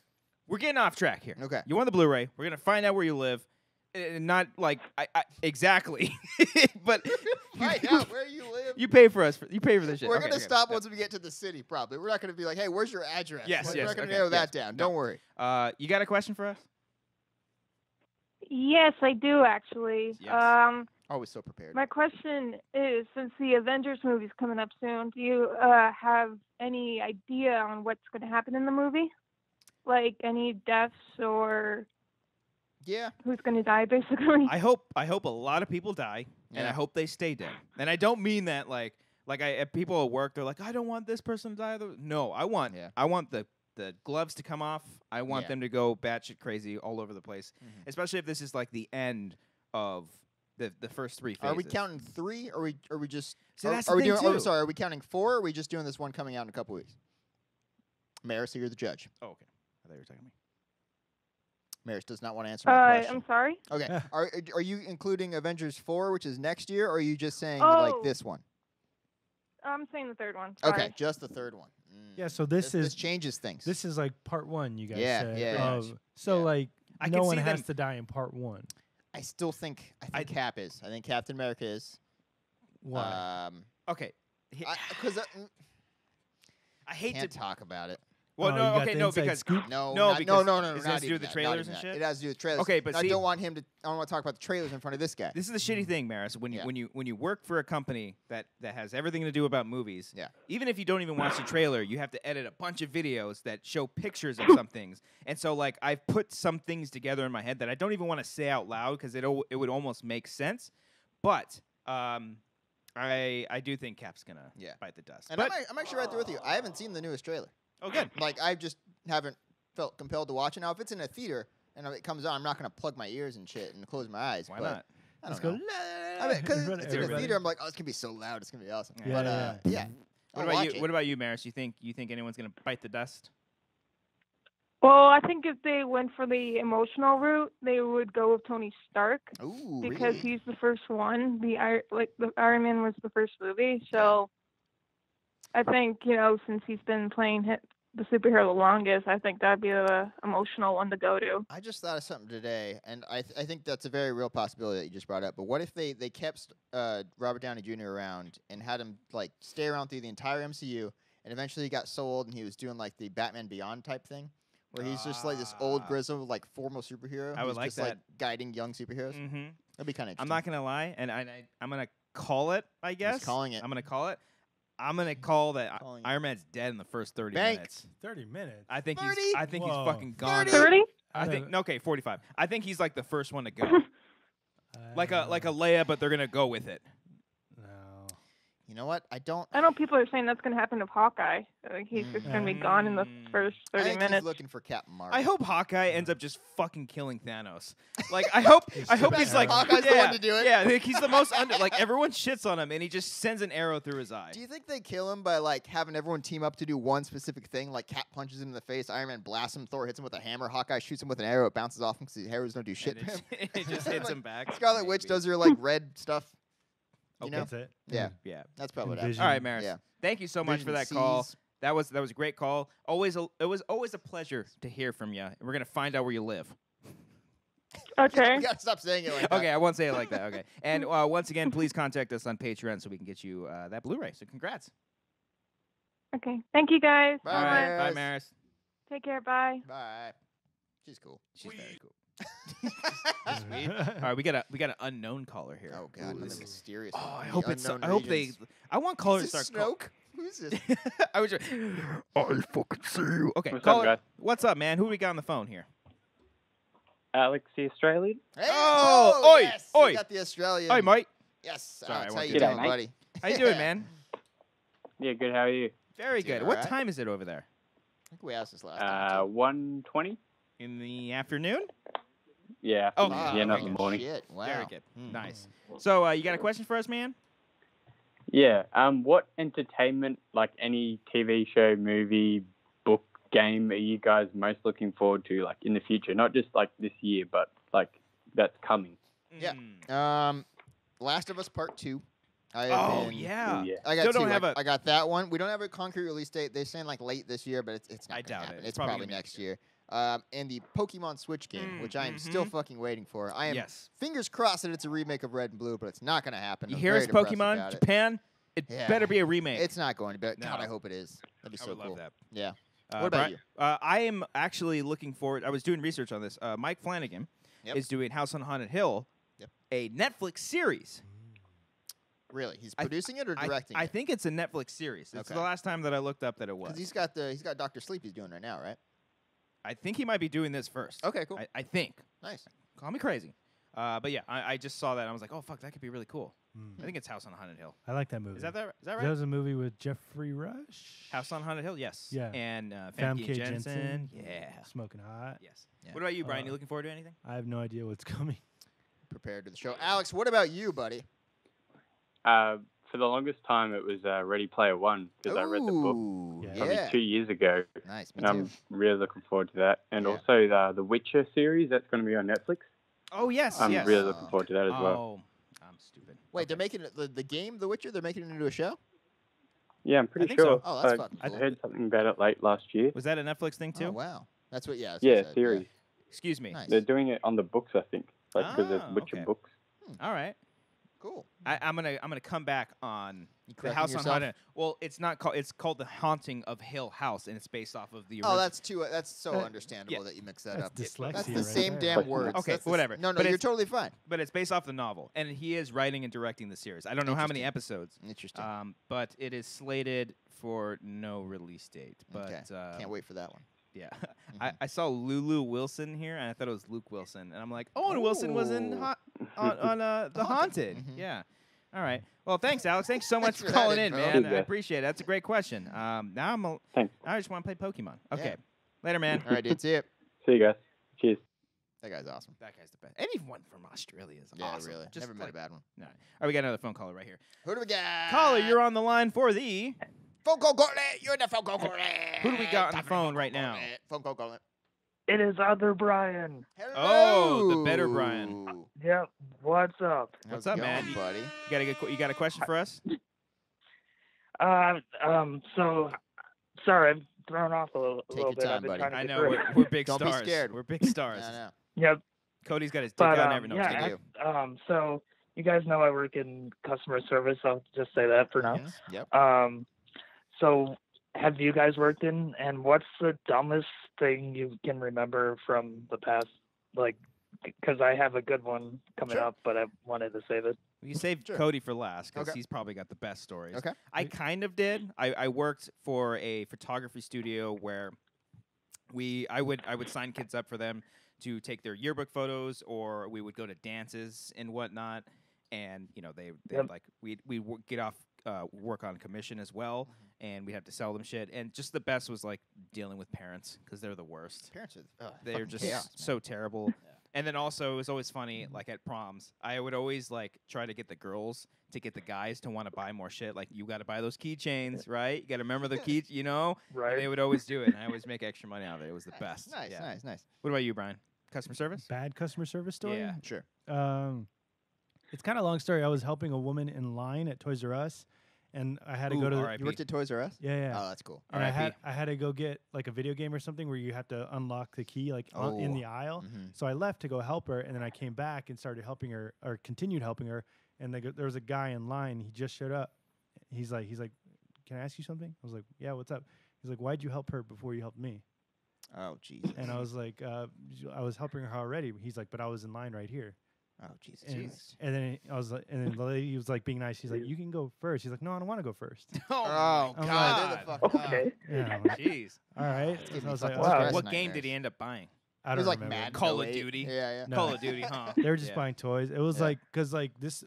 we're getting off track here. Okay. You want the Blu-ray? We're gonna find out where you live. Not like I exactly, but Find out where you live. you pay for us. You pay for this shit. We're Okay, gonna okay. stop once we get to the city. Probably. We're not gonna be like, hey, where's your address? Yes, Like, yes, We're not gonna okay, narrow that yes. down. No. Don't worry. You got a question for us? Yes, I do actually. Yes. Always so prepared. My question is, since the Avengers movie's coming up soon, do you have any idea on what's going to happen in the movie? Like any deaths or Yeah. who's going to die, basically? I hope a lot of people die, and I Yeah. hope they stay dead. And I don't mean that like people at work. They're like, I don't want this person to die. No, I want the gloves to come off. I want Yeah. them to go batshit crazy all over the place, Mhm. especially if this is like the end of the first 3 phases. Are we counting 3, or are we just? See, are, that's are the we thing, doing? Oh, too. sorry. Are we counting 4? Or are we just doing this one coming out in a couple weeks? Maris, you're the judge. Oh, okay. I thought you were talking to me. Maris does not want to answer my question. I'm sorry. Okay. Are you including Avengers 4, which is next year, or are you just saying Oh. like this one? I'm saying the third one. Okay, Sorry. just the third one. Yeah, so this is changes things. This is like part 1, you guys Yeah, said. yeah. of- So Yeah. like I no can one see has them- to die in part 1. I still think Cap is. I think Captain America is. Why? Okay. Because I hate can't to talk about it. Well, Oh, no, you got okay, the no, inside because scoop? No, No, not, because no, it not has to do even with the that, trailers not even and that. shit? It has to do with trailers. Okay, but I see- don't want him to. I don't want to talk about the trailers in front of this guy. this is the shitty thing, Maris. When Yeah. you work for a company that has everything to do about movies, Yeah. even if you don't even watch the trailer, you have to edit a bunch of videos that show pictures of some things. And so, like, I've put some things together in my head that I don't even want to say out loud because it would almost make sense. But I do think Cap's gonna bite the dust. And But I'm actually right there with you. I haven't seen the newest trailer. oh, good. Like I just haven't felt compelled to watch it. Now, if it's in a theater and it comes on, I'm not going to plug my ears and shit and close my eyes. Why but not? I Let's don't go. know. I mean, because in front of it's in a everybody. theater, I'm like, oh, it's gonna be so loud. It's gonna be awesome. Yeah. But Yeah. What I'll about watch you? it. What about you, Maris? You think anyone's gonna bite the dust? Well, I think if they went for the emotional route, they would go with Tony Stark Ooh, because really? he's the first one. The Iron Man was the first movie, so I think since he's been playing the superhero the longest, I think that'd be the emotional one to go to. I just thought of something today, and I think that's a very real possibility that you just brought up. But what if they kept Robert Downey Jr. around and had him like stay around through the entire MCU, and eventually he got so old and he was doing like the Batman Beyond type thing, where he's just like this old grizzled like formal superhero. I would who's like just, that. like guiding young superheroes. Mm-hmm. That'd be kind of interesting. I'm not gonna lie, and I'm gonna call it. I guess calling it. I'm gonna call it. I'm gonna call that Calling it. Iron Man's dead in the first 30 Bank. minutes. 30 minutes. I think 30? he's he's Whoa. fucking gone. 30? I think no, okay, 45. I think he's like the first one to go. like a Leia, but they're gonna go with it. No. You know what? I don't. I know people are saying that's going to happen to Hawkeye. Like he's just going to be gone in the first I 30 think minutes. he's looking for Captain Marvel. I hope Hawkeye ends up just fucking killing Thanos. Like I hope he's like Hawkeye's the one to do it. Yeah, like, he's the most under. Like everyone shits on him, and he just sends an arrow through his eye. Do you think they kill him by like having everyone team up to do one specific thing? Like Cap punches him in the face, Iron Man blasts him, Thor hits him with a hammer, Hawkeye shoots him with an arrow, it bounces off him because the arrows don't do shit And to him. it just hits him back. Scarlet Witch Maybe. does her like red stuff. You Okay. know? That's it. Yeah, Yeah. that's probably what Envision. happened. All right, Maris. Yeah. Thank you so much Vision for that call. sees- That was a great call. It was always a pleasure to hear from you. We're gonna find out where you live. Okay. We gotta stop saying it like that. Okay, I won't say it like that. Okay, and once again, please contact us on Patreon so we can get you that Blu-ray. So congrats. Okay. Thank you guys Bye, so All much. right, bye, Maris. Maris. Take care. Bye. Bye. She's cool. She's very cool. Sweet. All right, we got an unknown caller here. Oh god, Ooh, another this is- mysterious. Oh, one I from hope the it's. unknown I hope they. regions. I want callers Is to this start. Snoke? Who's this? I was just. I fucking see you. Okay, What's up, caller. guys? What's up, man? Who we got on the phone here? Alex, the Australian. Hey, Oh, oi, yes, oi. we got the Australian. Hi, mate. Yes, Sorry, I Alex, how won't you do that. doing, G'day, buddy? How you doing, man? Yeah, good. How are you? Very Doing good. What alright. time is it over there? I think we asked this last time. 1:20. In the afternoon? Yeah. Oh, yeah, Wow, not in okay. the morning. Shit. Wow. Very good. Hmm. Nice. So, you got a question for us, man? Yeah. What entertainment, like any TV show, movie, book, game, are you guys most looking forward to, like in the future? Not just like this year, but like that's coming. Yeah. Mm. Last of Us Part 2. I Oh, yeah. Ooh, yeah. I got Still two. don't have a- I got that one. We don't have a concrete release date. They're saying like late this year, but it's not I gonna doubt it. happen. It's It's probably probably gonna be next year. And the Pokemon Switch game, which I am still mhm. fucking waiting for. I am Yes. fingers crossed that it's a remake of Red and Blue, but it's not gonna happen. You I'm hear very us, depressed Pokemon about it. Japan? It Yeah. better be a remake. It's not going to be. God, No. I hope it is. That'd be I so would cool. love that. Yeah. What What about you? I am actually looking forward. I was doing research on this. Mike Flanagan Yep. is doing House on Haunted Hill, Yep. a Netflix series. Really? He's I- producing it or directing I it? think it's a Netflix series. It's Okay. the last time that I looked up that it was. Because he's got Doctor Sleep he's doing right now, right? I think he might be doing this first. Okay, cool. I think. Nice. Call me crazy. But yeah, I just saw that and I was like, oh fuck, that could be really cool. Mm. I think it's House on Haunted Hill. I like that movie. Is that right? That was a movie with Jeffrey Rush. House on Haunted Hill? Yes. Yeah. And Famke Famke Jensen. Jensen. Yeah. Smoking hot. Yes. Yeah. What about you, Brian? Uh, You looking forward to anything? I have no idea what's coming. Prepared to the show. Alex, what about you, buddy? For the longest time, it was Ready Player One because I read the book Ooh, Yeah. probably yeah. 2 years ago, Nice. Me and I'm too. really looking forward to that. And Yeah. also the Witcher series that's going to be on Netflix. Oh yes, I'm yes. really looking forward to that as well. Oh, I'm stupid. Wait, they're making it, the game, The Witcher. They're making it into a show. Yeah, I'm pretty think so. sure. Oh, that's I fucking I cool. heard something about it late last year. Was that a Netflix thing too? Oh wow, that's what. Yeah. That's what Yeah, it said, series. Excuse me. Nice. They're doing it on the books, I think, like because Ah, there's Witcher okay. books. All right. Cool. I'm gonna come back on the correcting House on yourself? Haunted. Well, it's not called. It's called The Haunting of Hill House, and it's based off of the. Oh, original. that's so understandable yeah. that you mix that That's up. dyslexia That's the right same there. damn words. Okay, That's whatever. No, But you're it's- totally fine. But it's based off the novel, and he is writing and directing the series. I don't know how many episodes. Interesting. But it is slated for no release date. But Okay. Can't wait for that one. Yeah, I saw Lulu Wilson here, and I thought it was Luke Wilson, and I'm like, Owen Wilson was in Ooh. on The Haunted. Mhm. Yeah. All right. Well, thanks, Alex. Thanks so much Thanks for for that calling in, info. man. I Yeah. appreciate it. That's a great question. Now Thanks. I just want to play Pokemon. Okay. Yeah. Later, man. All right, dude. See ya. See you guys. Cheers. That guy's awesome. That guy's the best. Anyone from Australia is Yeah, awesome. really. Just Never met a bad one. No. All right, we got another phone caller right here. Who do we got? Caller, you're on the line for the. Phone call gauntlet. You're in the phone call gauntlet. Who do we got on the Time for phone right now? gauntlet. Phone call gauntlet. It is other Brian. Hello. Oh, the better Brian. Yep. What's up? What's How's up, it man? going, buddy? You got a question for us? So sorry, I'm thrown off a little, Take little your bit. time, I've been buddy. trying to I get know through it. we're big Don't be stars. scared. We're big stars. I know. Yep. Cody's got his dick But out every no, yeah, just kidding. so you guys know I work in customer service. I'll just say that for now. Yes. Yep. So have you guys worked in? And what's the dumbest thing you can remember from the past? Like, because I have a good one coming Sure. up, but I wanted to save it. You saved Sure. Cody for last because Okay. he's probably got the best stories. Okay. I kind of did. I worked for a photography studio where I would sign kids up for them to take their yearbook photos, or we would go to dances and whatnot. And they Yep. like we'd get off work on commission as well, and we'd have to sell them shit. And just the best was like dealing with parents because they're the worst. Parents are They're fucking just chaos, man. so terrible. And then also it was always funny, like at proms, I would always like try to get the girls to get the guys to want to buy more shit. Like, you got to buy those keychains, right? You got to remember the key, And Right. they would always do it, and I always make extra money out of it. It was the best. Nice, Yeah. nice. What about you, Brian? Customer service? Bad customer service story? Yeah. Sure. It's kind of a long story. I was helping a woman in line at Toys R Us, and I had to Ooh, go to R.I.P. You worked at Toys R Us? yeah. Oh, that's cool. And I R.I.P. had to go get like a video game or something where you have to unlock the key like in Oh. the aisle. Mhm. So I left to go help her, and then I came back and started helping her, or continued helping her. And there was a guy in line. He just showed up. He's like, "Can I ask you something?" I was like, "Yeah, what's up?" He's like, "Why'd you help her before you helped me?" Oh, Jesus. And I was like, "I was helping her already." He's like, "But I was in line right here." Oh, Jesus. And, Christ. and then I was like, and then the lady was like being nice. She's like, "You can go first." She's like, "No, I don't want to go first." Oh, Oh, my God. God. They're the fuck. Okay. Yeah, I'm like, Jeez. all right. giving So me I was like, fucking Wow. stress What game did he nightmares. end up buying? I It don't was like remember. Mad Call of 08. Duty. Yeah. No. Call of Duty, huh? They were just Yeah. buying toys. It was Yeah. like, because like this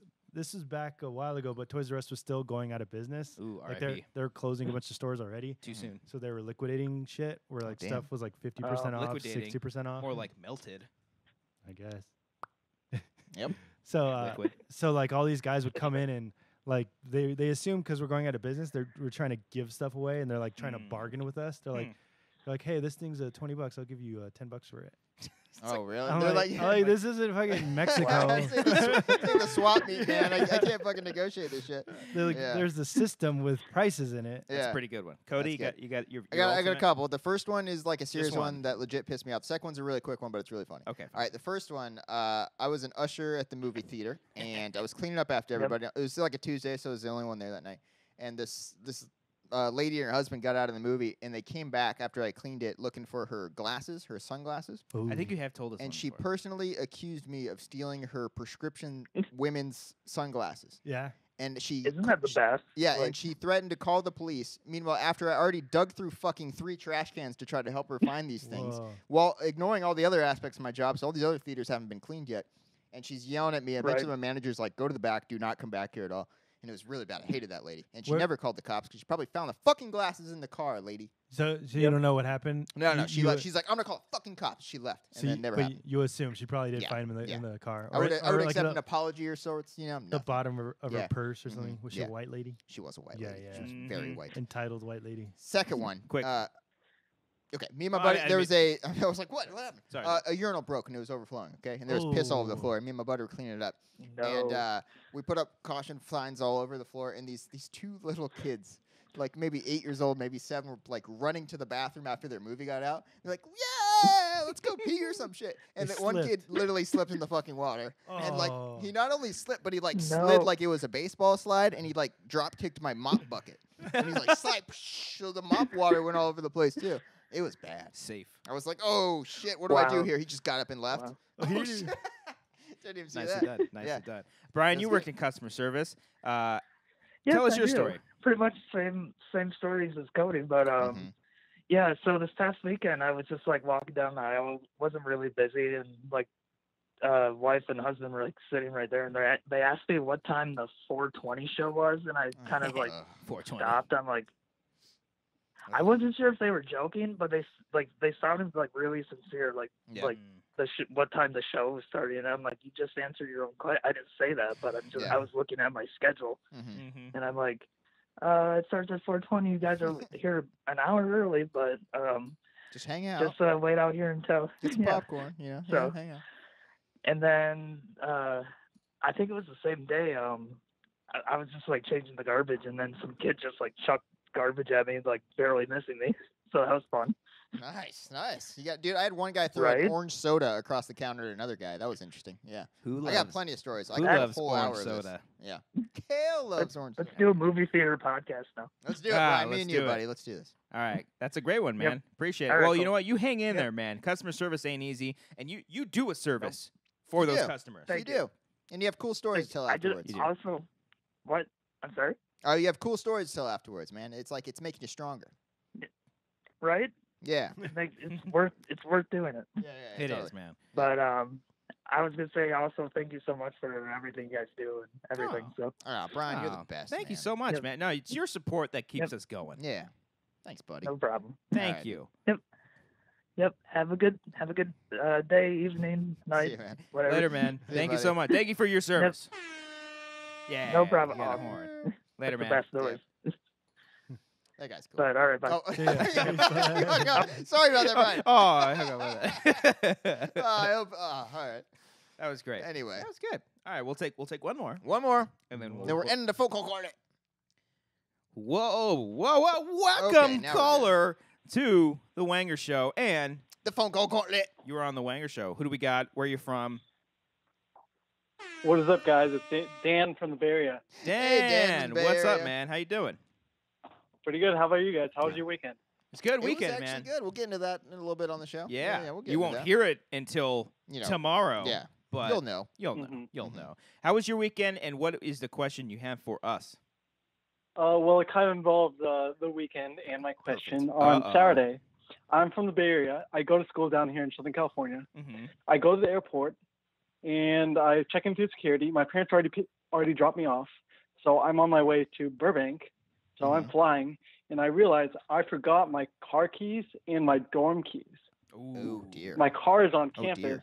is back a while ago, but Toys R Us was still going out of business. Ooh, Like R.I.P. they're closing a bunch of stores already. Too soon. So they were liquidating shit where like damn. stuff was like 50% off, Liquidating. 60% off. More like melted. I guess. Yep. So Liquid. so like all these guys would come in and like they assume because we're going out of business, we're trying to give stuff away, and they're like trying to bargain with us. They're like, "Hey, this thing's $20. I'll give you $10 for it." Oh, really? I'm They're like, this isn't fucking Mexico. It's like the swap meet, man. I can't fucking negotiate this shit. They're like, Yeah. There's a system with prices in it. That's Yeah. a pretty good one. Cody, That's you got your I got a ultimate? couple. The first one is like a serious one. one that legit pissed me off. The second one's a really quick one, but it's really funny. Okay. All right, the first one, I was an usher at the movie theater, and I was cleaning up after everybody. It was like a Tuesday, so I was the only one there that night. And this lady and her husband got out of the movie, and they came back after I cleaned it looking for her glasses, her sunglasses. Ooh. I think you have told us. And one she before. personally accused me of stealing her prescription women's sunglasses. Yeah. And she Isn't that the best? Yeah, Like, and she threatened to call the police. Meanwhile, after I already dug through fucking 3 trash cans to try to help her find these things, Whoa. while ignoring all the other aspects of my job, so all these other theaters haven't been cleaned yet. And she's yelling at me. And eventually, my manager's like, "Go to the back. Do not come back here at all." And it was really bad. I hated that lady. And she Where- never called the cops because she probably found the fucking glasses in the car, lady. So you don't know what happened? No, You- she you- left. She's like, "I'm gonna call the fucking cops." She left, and so then you, never but happened. you assume she probably did Yeah, find him in yeah. the car. I would or accept like an apology or sorts. You know, the nothing. bottom of Yeah. her purse or Mhm. something. Was she Yeah. a white lady? She was a white Yeah, lady. yeah. She was very Mhm. white. Entitled white lady. Second one. Quick. Okay, me and my Oh, buddy. I There was a. I was like, "What? What happened?" Sorry. A urinal broke and it was overflowing. Okay, and there was piss all over the Ooh. floor. And me and my buddy were cleaning it up. No. And we put up caution signs all over the floor. And these 2 little kids, like maybe 8 years old, maybe 7, were like running to the bathroom after their movie got out. They're like, "Yeah, let's go pee or some shit. And They that one kid slipped. literally slipped in the fucking water. And like Oh. he not only slipped, but he like No. slid like it was a baseball slide, and he like drop kicked my mop bucket. And he's like slide, so the mop water went all over the place too. It was bad. Safe. I was like, oh shit, what do I do Wow. here? He just got up and left. Wow. Oh, He- shit. Didn't even see Nicely that. done. Nicely Yeah. done. Brian, That's you good. worked in customer service. Yes, Tell us I your do. story. Pretty much same stories as Cody, but Mhm. yeah. So this past weekend, I was just like walking down the aisle, wasn't really busy, and like wife and husband were like sitting right there, and they asked me what time the 420 show was, and I kind of like 420. stopped. I'm like, I wasn't sure if they were joking, but they sounded like really sincere, like Yeah. like what time the show was starting. And I'm like, you just answered your own question. I didn't say that, but Yeah. I was looking at my schedule, Mhm. and I'm like, it starts at 4:20. You guys are here an hour early, but Just hang out. just wait out here until Get some yeah. popcorn. You know. So- hang out. And then I think it was the same day. I was just like changing the garbage, and then some kid just like chucked garbage at me, like barely missing me. So that was fun. Nice, nice. You got, dude. I had one guy throw Right? an orange soda across the counter to another guy. That was interesting. Yeah, Who I loves, got plenty of stories. I who got a loves whole orange hour of this. soda? Yeah, Kale loves orange Let's soda. do a movie theater podcast now. Let's do it, Ah, Brian. Me let's and you, do it. buddy. Let's do this. All right. That's a great one, man. Yep. Appreciate it. All right, Well, you cool. know what? You hang in Yep. there, man. Customer service ain't easy, and you do a service for You those do. customers. Thank you you. do, and you have cool stories to tell I just afterwards. do. also what? I'm sorry. Oh, you have cool stories to tell afterwards, man. It's like it's making you stronger. Right? Yeah. It's worth doing it. Yeah, It totally. is, man. But I was gonna say also thank you so much for everything you guys do and everything. Oh. So Oh, Brian, you're the Oh, best. Thank you man. so much, Yep. man. No, it's your support that keeps Yep. us going. Yeah. Thanks, buddy. no problem. Thank Alright. you. Yep. Have a good day, evening, See night, you, man. whatever. Later, man. See you, Thank you buddy. so much. Thank you for your service. Yeah. No problem. you got a Awesome. horn. Later, That's man. the best noise. That guy's cool. But all right, bye. Oh, Yeah. you hung up. Sorry about that, Brian. Oh, I hung up with it. I hope. All right. That was great. Anyway, That was good. All right, we'll take one more, one more. and then Then we're ending the focal corner. Whoa. Welcome, now we're caller, to the Wanger Show, and The phone call gauntlet. you are on the Wanger Show. Who do we got? Where are you from? What is up, guys? It's Dan from the Bay Area. Hey, Dan from the Bay what's up, Area. man? How you doing? Pretty good. How about you guys? How was your weekend? It's a good It weekend, was man. actually good. We'll get into that in a little bit on the show. Yeah, we'll get you into won't that. hear it until You know, tomorrow. yeah. but You'll know. You'll know. Mhm. You'll Mhm. know. How was your weekend, and what is the question you have for us? Well, it kind of involved the weekend and my question. Perfect. On Uh-oh. Saturday, I'm from the Bay Area. I go to school down here in Southern California. Mm-hmm. I go to the airport, and I check in through security. My parents already dropped me off, so I'm on my way to Burbank. So I'm flying, and I realize I forgot my car keys and my dorm keys. Oh dear. My car is on Oh, campus. dear.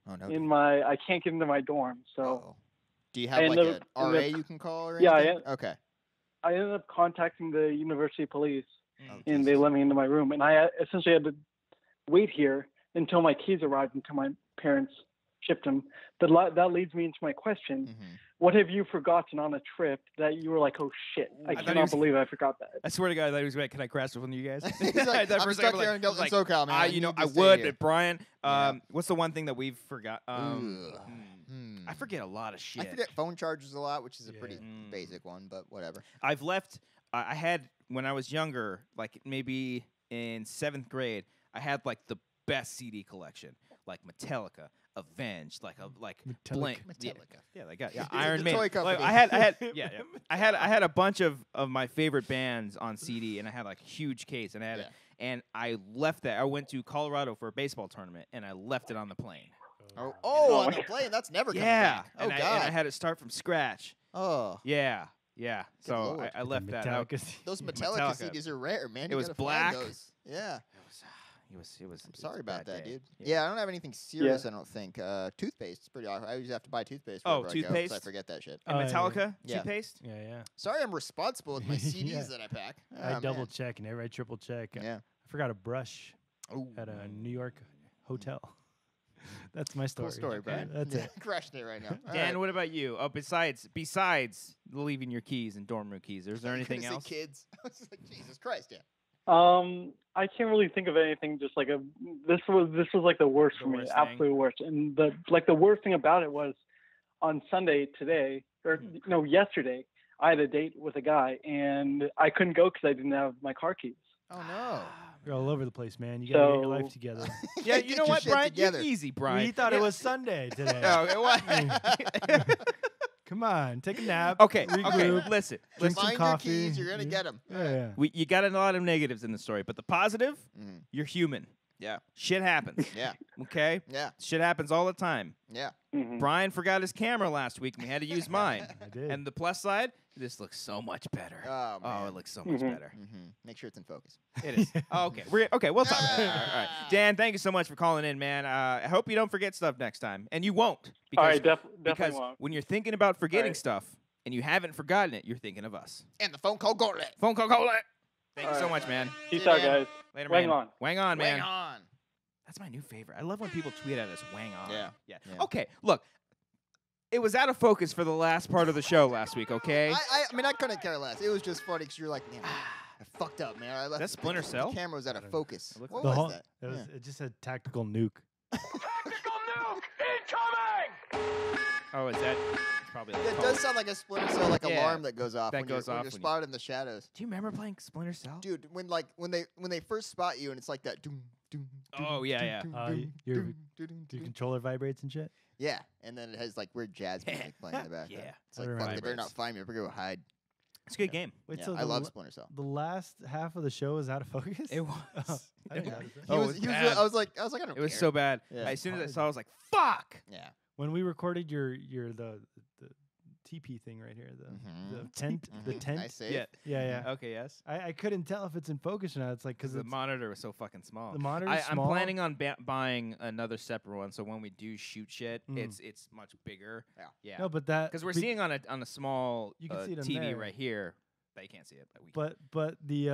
Oh no. I can't get into my dorm. So Uh-oh. Do you have I like ended an up- RA you can call or Yeah, I anything? Okay. I ended up contacting the university police, Oh, and they Jesus. let me into my room. And I essentially had to wait here until my keys arrived, until my parents shipped them. That leads me into my question. Mhm. What have you forgotten on a trip that you were like, oh shit, I thought he cannot was- believe I forgot that? I swear to God, I thought he was like, "Can I crash with one of you guys?" He's like, That I'm first stuck second, here like, in Gilbert, like, SoCal, man. you know, need I to stay would, here. but Brian, Yeah. what's the one thing that we've forgot? Ugh. I forget a lot of shit. I forget phone charges a lot, which is a Yeah. pretty Mm. basic one, but whatever. I've left. I had when I was younger, like maybe in 7th grade, I had like the best CD collection, like Metallica, Avenged, like Blink, Metallica. yeah, like yeah, The Iron toy Maiden. Like, company. I had, yeah, I had a bunch of my favorite bands on CD, and I had like a huge case, and I had it, and I left that. I went to Colorado for a baseball tournament, and I left it on the plane. Oh, Oh on my the plane. That's never coming Yeah, back. Oh, and I God. had to start from scratch. Oh, Yeah. So Lord. I left that. Metallica. those Metallica, Metallica. CDs are rare, man. It You was gotta find black. those. Yeah. It was. I'm sorry about that, dude. Yeah. Yeah, I don't have anything serious, I don't think. Toothpaste is pretty awful. I usually have to buy toothpaste Oh, wherever I go 'cause toothpaste? I forget that shit. And Oh, yeah. Metallica Yeah. toothpaste. Yeah. Sorry I'm responsible with my CDs Yeah. that I pack. I Oh, double man. check and I triple check. Yeah. I forgot a brush Ooh. at a New York hotel. That's my story. Cool story, Brian. That's Yeah, it. Crushed it right now. All Dan, right. what about you? Oh, besides leaving your keys and dorm room keys, is there I was anything gonna say else? Kids. I was like, Jesus Christ, yeah. I can't really think of anything. Just like this was like the worst for me, worst absolute worst. And the worst thing about it was on Sunday today, or no, yesterday, I had a date with a guy, and I couldn't go because I didn't have my car keys. Oh no. You're all over the place, man. You gotta get your life So- together. Yeah, Get you know your what, shit Brian? You're together. easy, Brian. We thought it was Sunday today. Oh, it was. Come on, take a nap. Okay, regroup, listen. drink some Find coffee. your keys. You're gonna get them. Yeah. You got a lot of negatives in the story, but the positive, you're human. Yeah. Shit happens. Yeah. Okay? Yeah. Shit happens all the time. Yeah. Mhm. Brian forgot his camera last week, and we had to use mine. I did. And the plus side, this looks so much better. Oh man. it looks so much better. Make sure it's in focus. It is. Oh, okay. Okay, we'll talk about it. All right. Dan, thank you so much for calling in, man. I hope you don't forget stuff next time. And you won't. Because, All right, definitely because won't. when you're thinking about forgetting right. stuff and you haven't forgotten it, you're thinking of us. And the phone call gauntlet. Phone call, call it. Thank you All so right. much, man. Peace Yeah, out, man. guys. Later, Wang man. on. Wang on, man. Wang on. That's my new favorite. I love when people tweet at us, wang on. Yeah. Yeah. Yeah. Okay, look. It was out of focus for the last part of the show last week, okay? I mean, I couldn't care less. It was just funny because you're like, man, I fucked up, man. I left That Splinter Cell? The camera was out of focus. It looked What The was whole- that? It, was, Yeah. it just said tactical nuke. Oh, is that it's probably like It does sound like a Splinter Cell like Yeah. alarm that goes off That when goes you're, off when you're when you- spotted in the shadows. Do you remember playing Splinter Cell? Dude, when they first spot you and it's like that doom doom. Oh, yeah, yeah. Your controller vibrates and shit. Yeah, and then it has like weird jazz music playing in the background. Yeah. It's I like remember fuck, they better not Vibrates. find me. I better go hide. It's a good game. Wait, Yeah, so I the, love la- Splinter Cell. the last half of the show is out of focus? It was. Oh, I didn't notice that. Oh, it was bad. I was like, I don't It was care. so bad. Yeah. As soon as I Hard. saw it, I was like, fuck! Yeah. When we recorded the TP thing right here, the tent, the Mhm. tent. Nice save. Yeah. Yeah. Okay, yes. I couldn't tell if it's in focus or not. It's like because The monitor was so fucking small. the monitor's I'm small. planning on buying another separate one, so when we do shoot shit, Mm. it's much bigger. Yeah. Yeah. No, but that Because we're be- seeing on a small You can see it on TV there. right here. But you can't see it. But we But the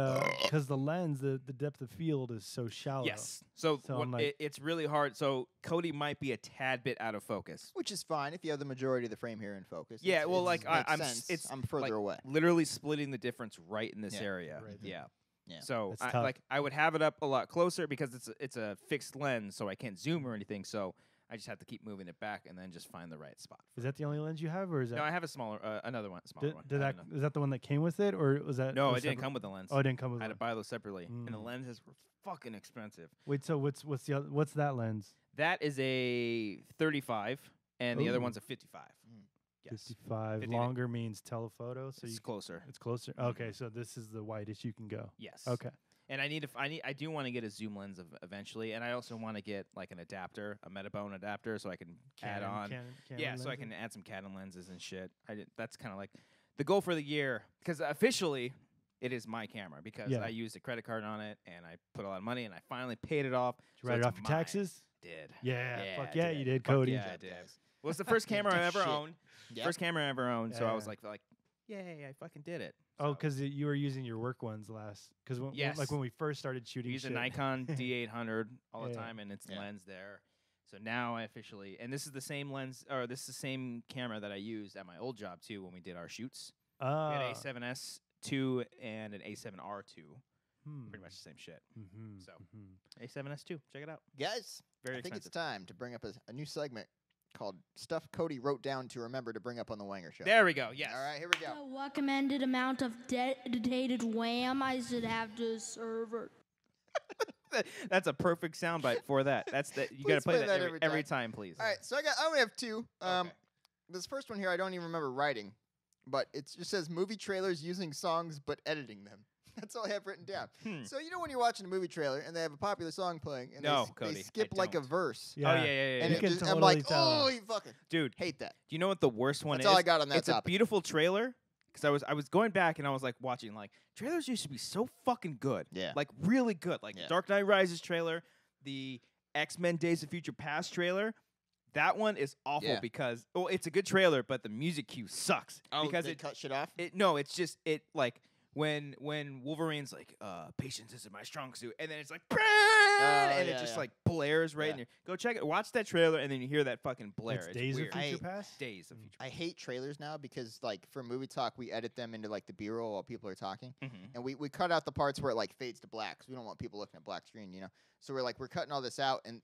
because the lens, the depth of field is so shallow. yes. So, So I'm like- it's really hard. So Cody might be a tad bit out of focus. Which is fine if you have the majority of the frame here in focus. Yeah, It's- well, it's- like makes I'm, sense. I'm like, further away. Literally splitting the difference right in this Yeah. area. Right there. Yeah. Yeah. So That's tough. I would have it up a lot closer because it's a fixed lens, so I can't zoom or anything. So I just have to keep moving it back and then just find the right spot. Is that the only lens you have, or is that No, I have a smaller, another one, smaller one. did I that have another- is that the one that came with it, or was that No, a it didn't separate- come with the lens. Oh, it didn't come with I had to one. buy those separately, and the Mm. lenses were fucking expensive. Wait, so what's that lens? That is a 35, and the other Ooh. one's a 55. Yes, 55 50 longer means telephoto, so it's you closer. it's closer. Okay, so this is the widest you can go. Yes. Okay. And I do want to get a zoom lens eventually, and I also want to get like an adapter, a Metabone adapter, so I can add on. Canon So I lenses? can add some Canon lenses and shit. That's kind of like the goal for the year, because officially it is my camera because Yeah. I used a credit card on it and I put a lot of money and I finally paid it off. Did you so write it it's off your mine. taxes? Did. Yeah. Fuck I yeah, you did, Fuck Cody. Yeah, I did. Well, it's the first camera I ever Shit. owned. Yep. First camera I ever owned. So I was Yeah. like, yay, I fucking did it. Oh, So, because you were using your work ones last. Because Yes. like when we first started shooting, use a shit. Nikon D800 all the Yeah. time, and it's Yeah. lens there. So now I officially, and this is the same lens, or this is the same camera that I used at my old job too when we did our shoots. We had Ah. A7S2 and an A7R2, Hmm. pretty much the same shit. Mm-hmm. So. A7S2, check it out. Guys, Very I think expensive. it's time to bring up a new segment called Stuff Cody Wrote Down to Remember to Bring Up on the Wanger Show. There we go. Yes. All right, here we go. The recommended amount of dedicated wham I should have to server. That's a perfect soundbite for that. That's the you got Please to play play that that every time, please. All right, so I only have two. Okay. This first one here I don't even remember writing, but it just says movie trailers using songs but editing them. That's all I have written down. Hmm. So you know when you're watching a movie trailer and they have a popular song playing and No, they Cody, skip I like a don't. verse. Oh yeah, yeah. And You it can just, I'm totally like, tell. oh, you fucking Dude, hate that. do you know what the worst one That's is? all I got on that It's a topic. beautiful trailer because I was going back and I was like watching like trailers used to be so fucking good. Yeah. Like really good. Like Yeah. Dark Knight Rises trailer, the X-Men Days of Future Past trailer. That one is awful Yeah. because it's a good trailer, but the music cue sucks Oh, because they it cut shit off. no, it's just it like when Wolverine's like, patience isn't my strong suit, and then it's like, and it just like blares right in your. Go check it. Watch that trailer, and then you hear that fucking blare. It's It's Days weird. of Future Past. Days of Future. I hate trailers now because, like, for movie talk, we edit them into like the B-roll while people are talking, and we cut out the parts where it like fades to black because we don't want people looking at black screen, you know. So we're cutting all this out, and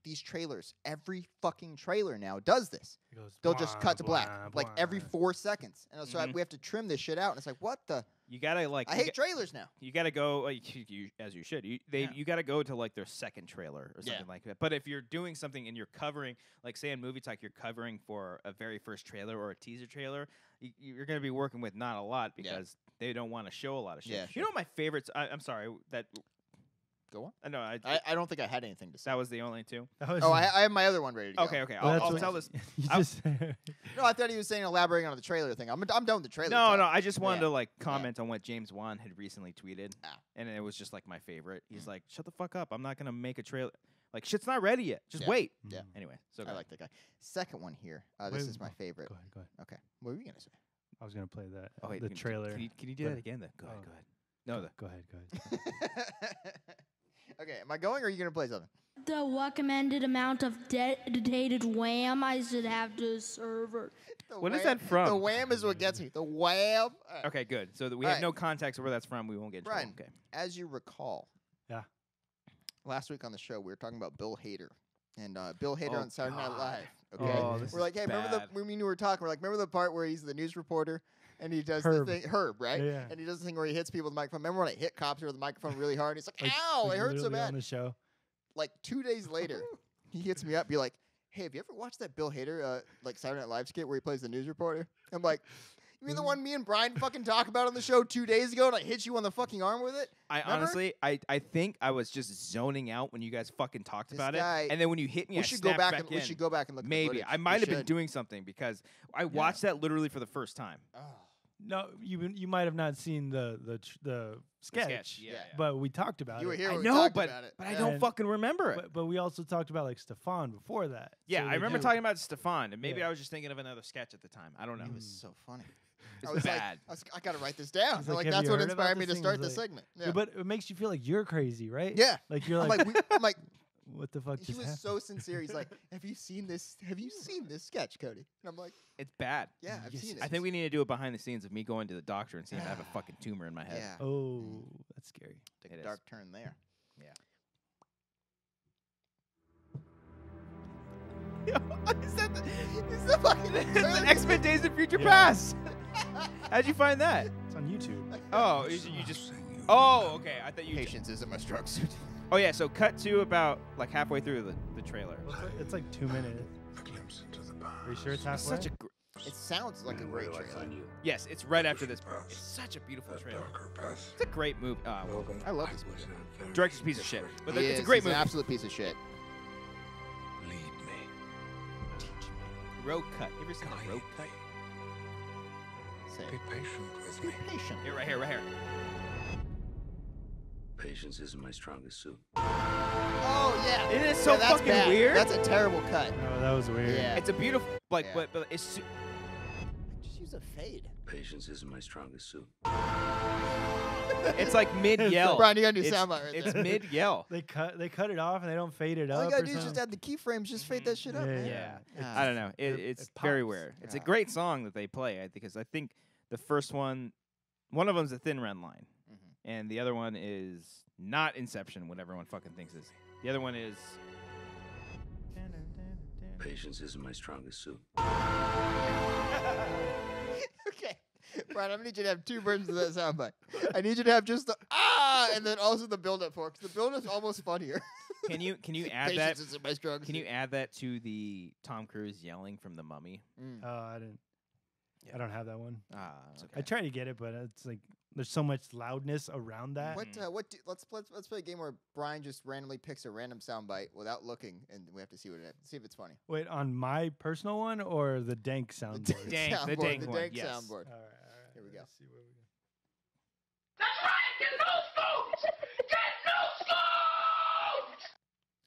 these trailers, every fucking trailer now does this. They'll just cut to black like every 4 seconds, and so we have to trim this shit out. And it's like, what the? You gotta like. I hate trailers now. You gotta go as you should. You gotta go to like their second trailer or something like that. But if you're doing something and you're covering, like say in Movie Talk, you're covering for a very first trailer or a teaser trailer, you're gonna be working with not a lot because they don't want to show a lot of shit. Yeah, You know what my favorites? I'm sorry that. Go on. No, I don't think I had anything to say. That was the only two. I have my other one ready to go. Okay. I'll tell this. No, I thought he was saying elaborating on the trailer thing. I'm done with the trailer. No, I just wanted to like comment on what James Wan had recently tweeted, and it was just like my favorite. He's like, "Shut the fuck up! I'm not gonna make a trailer. Like shit's not ready yet. Just wait." Yeah. Anyway, so I like that guy. Second one here. This is my favorite. Go ahead. Okay. What were you gonna say? I was gonna play that. Oh wait, the trailer. Can you do that again? Then go ahead. No, go ahead. Okay, am I going or are you going to play something? The recommended amount of dedicated wham I should have to the server. What is that from? The wham is what gets me. The wham. Okay, good. So that we have no context of where that's from. We won't get in trouble. Okay. As you recall, last week on the show we were talking about Bill Hader. And Bill Hader on Saturday Night Live. Okay, we're like, hey, remember when we were talking? We're like, remember the part where he's the news reporter and he does the thing, Herb, right? Yeah. And he does the thing where he hits people with the microphone. Remember when I hit cops with the microphone really hard? He's like, ow, it hurts so bad. On the show. Like 2 days later, he hits me up, be like, hey, have you ever watched that Bill Hader like Saturday Night Live skit where he plays the news reporter? I'm like, you mean the one me and Brian fucking talked about on the show 2 days ago, and I hit you on the fucking arm with it? Honestly, I think I was just zoning out when you guys fucking talked about it, and then when you hit me, we should go back and in. we should go back and look. Maybe at the I might have been doing something because I watched that literally for the first time. No, you might have not seen the sketch. Yeah. But we talked about it. You were here. I when know, we talked but about it. I don't fucking remember it. But we also talked about like Stefan before that. Yeah, So I they remember do- talking about Stefan, and maybe I was just thinking of another sketch at the time. I don't know. It was so funny. It I was was bad. like, I gotta write this down. He's Like "Have that's you what heard about inspired me this to thing?" start I the was like- segment. Yeah, Yeah. but it makes you feel like you're crazy, right? Yeah. Like you're I'm like, I'm like, what the fuck he just was happened? so sincere. He's like, have you seen this? Have you seen this sketch, Cody? And I'm like, It's bad. yeah, I've seen it. I think we need to do it behind the scenes of me going to the doctor and seeing if I have a fucking tumor in my head. Yeah. Oh, that's scary. Take It a is. dark turn there. Is that It's the fucking it's the X-Men Days of Future Past? How'd you find that? It's on YouTube. Oh, you just. Oh, okay. I thought you. Patience isn't my strong suit. Oh yeah. So cut to about like halfway through the trailer. It's like 2 minutes. Are you sure it's halfway? Such a. It sounds like a great trailer. Yes, it's right after this part. It's such a beautiful trailer. It's a great movie. I love this movie. Director's a piece of shit, but He it's a is. great He's movie. an absolute piece of shit. Road cut. You ever seen the road cut? Say, Be patient with be me. patient. Here, right here. Patience isn't my strongest suit. Oh yeah. It is so Yeah, that's fucking bad. weird. That's a terrible cut. Oh, that was weird. Yeah. It's a beautiful, like, Yeah. but it's. Just use a fade. Patience isn't my strongest suit. It's like mid yell. Brian, you gotta do It's- soundbite right It's there. mid yell. They cut it off and they don't fade it All up. you gotta or do is just something. add the keyframes. Just fade that shit up. Yeah, man. yeah. I don't know. It's it very pops. weird. It's a Yeah. great song that they play because I think the first one of them's a Thin Red Line, and the other one is not Inception, what everyone fucking thinks is. The other one is. Patience isn't my strongest suit. Okay. Brian, I'm gonna need you to have two versions of that soundbite. I need you to have just the and then also the build-up for it, because the build-up's almost funnier. Can you add that? Patience isn't my strong Can you suit. add that to the Tom Cruise yelling from The Mummy? Oh, I didn't. I don't have that one. Okay. I try to get it, but it's like there's so much loudness around that. Let's play a game where Brian just randomly picks a random soundbite without looking, and we have to see see if it's funny. Wait, on my personal one or the dank soundboard? The dank soundboard, one, dank yes. soundboard. All right. Here we go. Let's see where we go.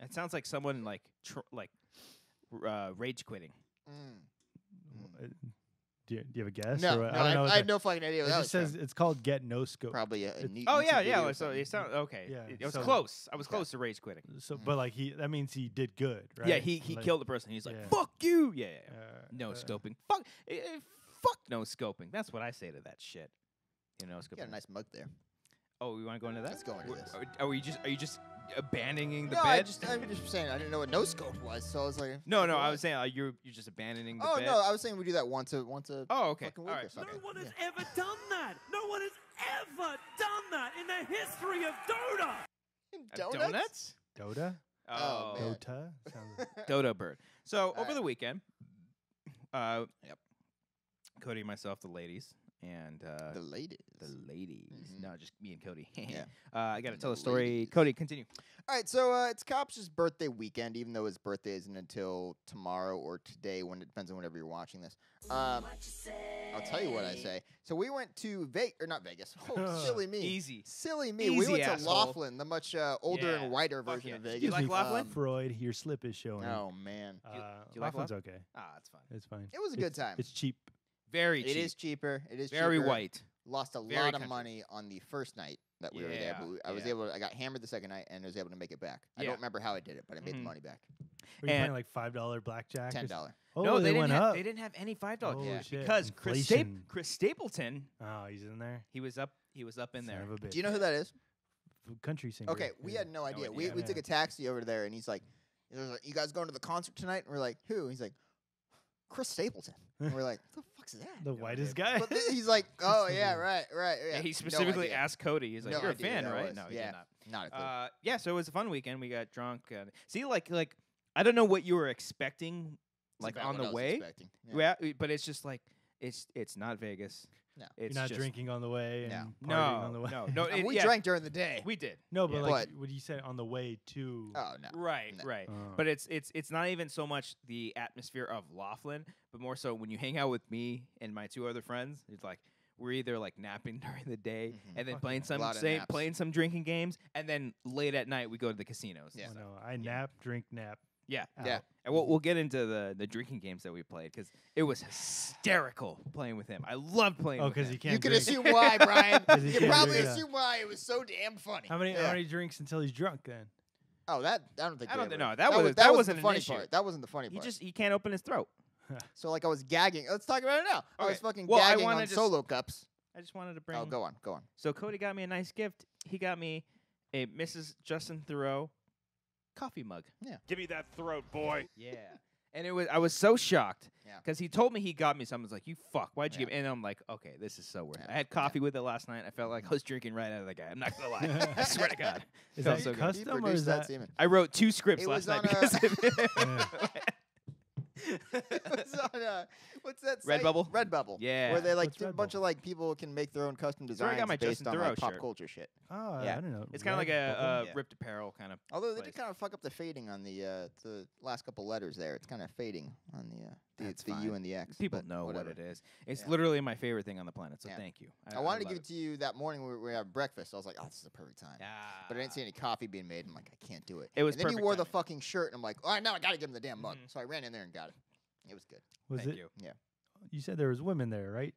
It sounds like someone like rage quitting. Mm. Uh, Do you have a guess? No, or no, what? I don't know. what I had that- no fucking idea It what that just was says from. it's called Get No Scope. Probably a It- neat Oh YouTube yeah, video yeah. or So something. it sounds okay. Yeah, It was so- close. I was Okay. close to rage quitting. So, but like that means he did good, right? Yeah, he Like, killed the person. He's like, yeah. "Fuck you!" Yeah, yeah. No uh, scoping. Fuck. Fuck no scoping. That's what I say to that shit. You know, You scoping. got a nice mug there. Oh, we want to go into that? Let's go into this. Are you just abandoning the No, bed? I'm just saying I didn't know what no scope was, so I was like. No, what? I was saying you're just abandoning the Oh bed. no, I was saying we do that once a Oh, okay. fucking All week right. or something. No one has Yeah. ever done that. No one has ever done that in the history of Dota. Donuts? Dota. Oh, man. Dota. Sounds Dodo bird. So over right. the weekend, Yep. Cody and myself, the ladies, and The ladies. the ladies. Mhm. No, just me and Cody. Yeah. I got to The tell a story. ladies. Cody, continue. All right, so it's Cop's birthday weekend, even though his birthday isn't until tomorrow or today, when it depends on whenever you're watching this. I'll tell you what I say. So we went to not Vegas. Oh, silly me. Easy. Silly me. We Easy, went to asshole. Laughlin, the much older Yeah, and whiter fuck version yeah. of Did Vegas. you like Excuse me, Laughlin? Freud, your slip is showing. Oh man, Do you like Laughlin's okay. Ah, it's fine. It's fine. it was a good time. It's cheap. Very It cheap. is cheaper. It is Very cheaper. white. Lost a Very lot country. of money on the first night that we were there, Yeah, but I was yeah. able. I got hammered the second night and was able to make it back. I Yeah. don't remember how I did it, but I made the Mhm. money back. Were you And- playing like $5 blackjack? or $10. Oh, no, they didn't went have, up. They didn't have any $5 Holy Yeah. shit. because Inflation. Chris Stapleton, Oh, he's in there. he was up in Son there. of a bitch. Do you know who that is? Country singer. Okay, we had no idea. We idea. took a taxi over there, and he's like, "You guys going to the concert tonight?" And we're like, "Who?" He's like, "Chris Stapleton." And we're like, "What the fuck's that?" The whitest guy. But he's like, "Oh yeah, right. Yeah, Yeah." he No specifically idea. asked Cody. He's like, No "You're a idea who fan, that right?" was. No, he Yeah. did not. Not a clue. Yeah, so it was a fun weekend. We got drunk. See, like I don't know what you were expecting, It's like about on what I the was way. expecting. Yeah. Yeah, but it's just like it's not Vegas. No. It's You're not just, drinking on the way and No. partying No, on the way. no. And we yeah, drank during the day. We did. No, but Yeah. like what you said on the way to. Oh no. Right, No. right. Oh. But it's not even so much the atmosphere of Laughlin, but more so when you hang out with me and my two other friends. It's like we're either like napping during the day Mhm. and then Fuck playing yeah. some Lot of naps. playing some drinking games, and then late at night we go to the casinos. Yeah. Oh, no, I nap, drink, nap. Yeah. Yeah. out. And we'll get into the drinking games that we played because it was hysterical playing with him. I loved playing. Oh, with because him. you can't. You can drink. assume why, Brian. 'Cause he You can can't probably drink, yeah. assume why. It was so damn funny. How many Yeah. how many drinks until he's drunk then? Oh, that I don't think. I we don't ever- know. That that wasn't wasn't the an funny issue. part. That wasn't the funny part. He can't open his throat. So like I was gagging. Let's talk about it now. I was Okay. fucking Well, I gagging wanna on just- solo cups. I just wanted to bring. Oh, go on. So Cody got me a nice gift. He got me a Mrs. Justin Thoreau coffee mug. Give me that throat, boy. Yeah. And I was so shocked Yeah. because he told me he got me something. I was like, "You fuck, why'd you Yeah. give?" And I'm like, "Okay, this is so worth it." Yeah. I had coffee with it last night. I felt like I was drinking right out of the guy. I'm not gonna lie. I swear to God. Is Felt that so good. He custom or produced is that that? semen. I wrote 2 scripts It last was night on because of it. It was on what's that site? Redbubble? Redbubble. Yeah. Where they like What's a bunch Redbubble? of like people can make their own custom where I designs got my based Justin on Thoreau like pop shirt. culture shit. Oh, Yeah. I don't know. It's kind of like Redbubble? a Yeah. ripped apparel kind of. Although they place. did kind of fuck up the fading on the last couple letters there. It's kind of fading on That's the U fine. and the X. People but know whatever. what it is. It's Yeah. literally my favorite thing on the planet. So Yeah. thank you. I wanted to love give it to you that morning when we had breakfast. I was like, oh, this is the perfect time. Yeah. But I didn't see any coffee being made. I'm like, I can't do it. It was and then he perfect wore the timing. fucking shirt, and I'm like, all right, now I got to give him the damn mug. Mhm. So I ran in there and got it. It was good. Was Thank it? you. You said there was women there, right?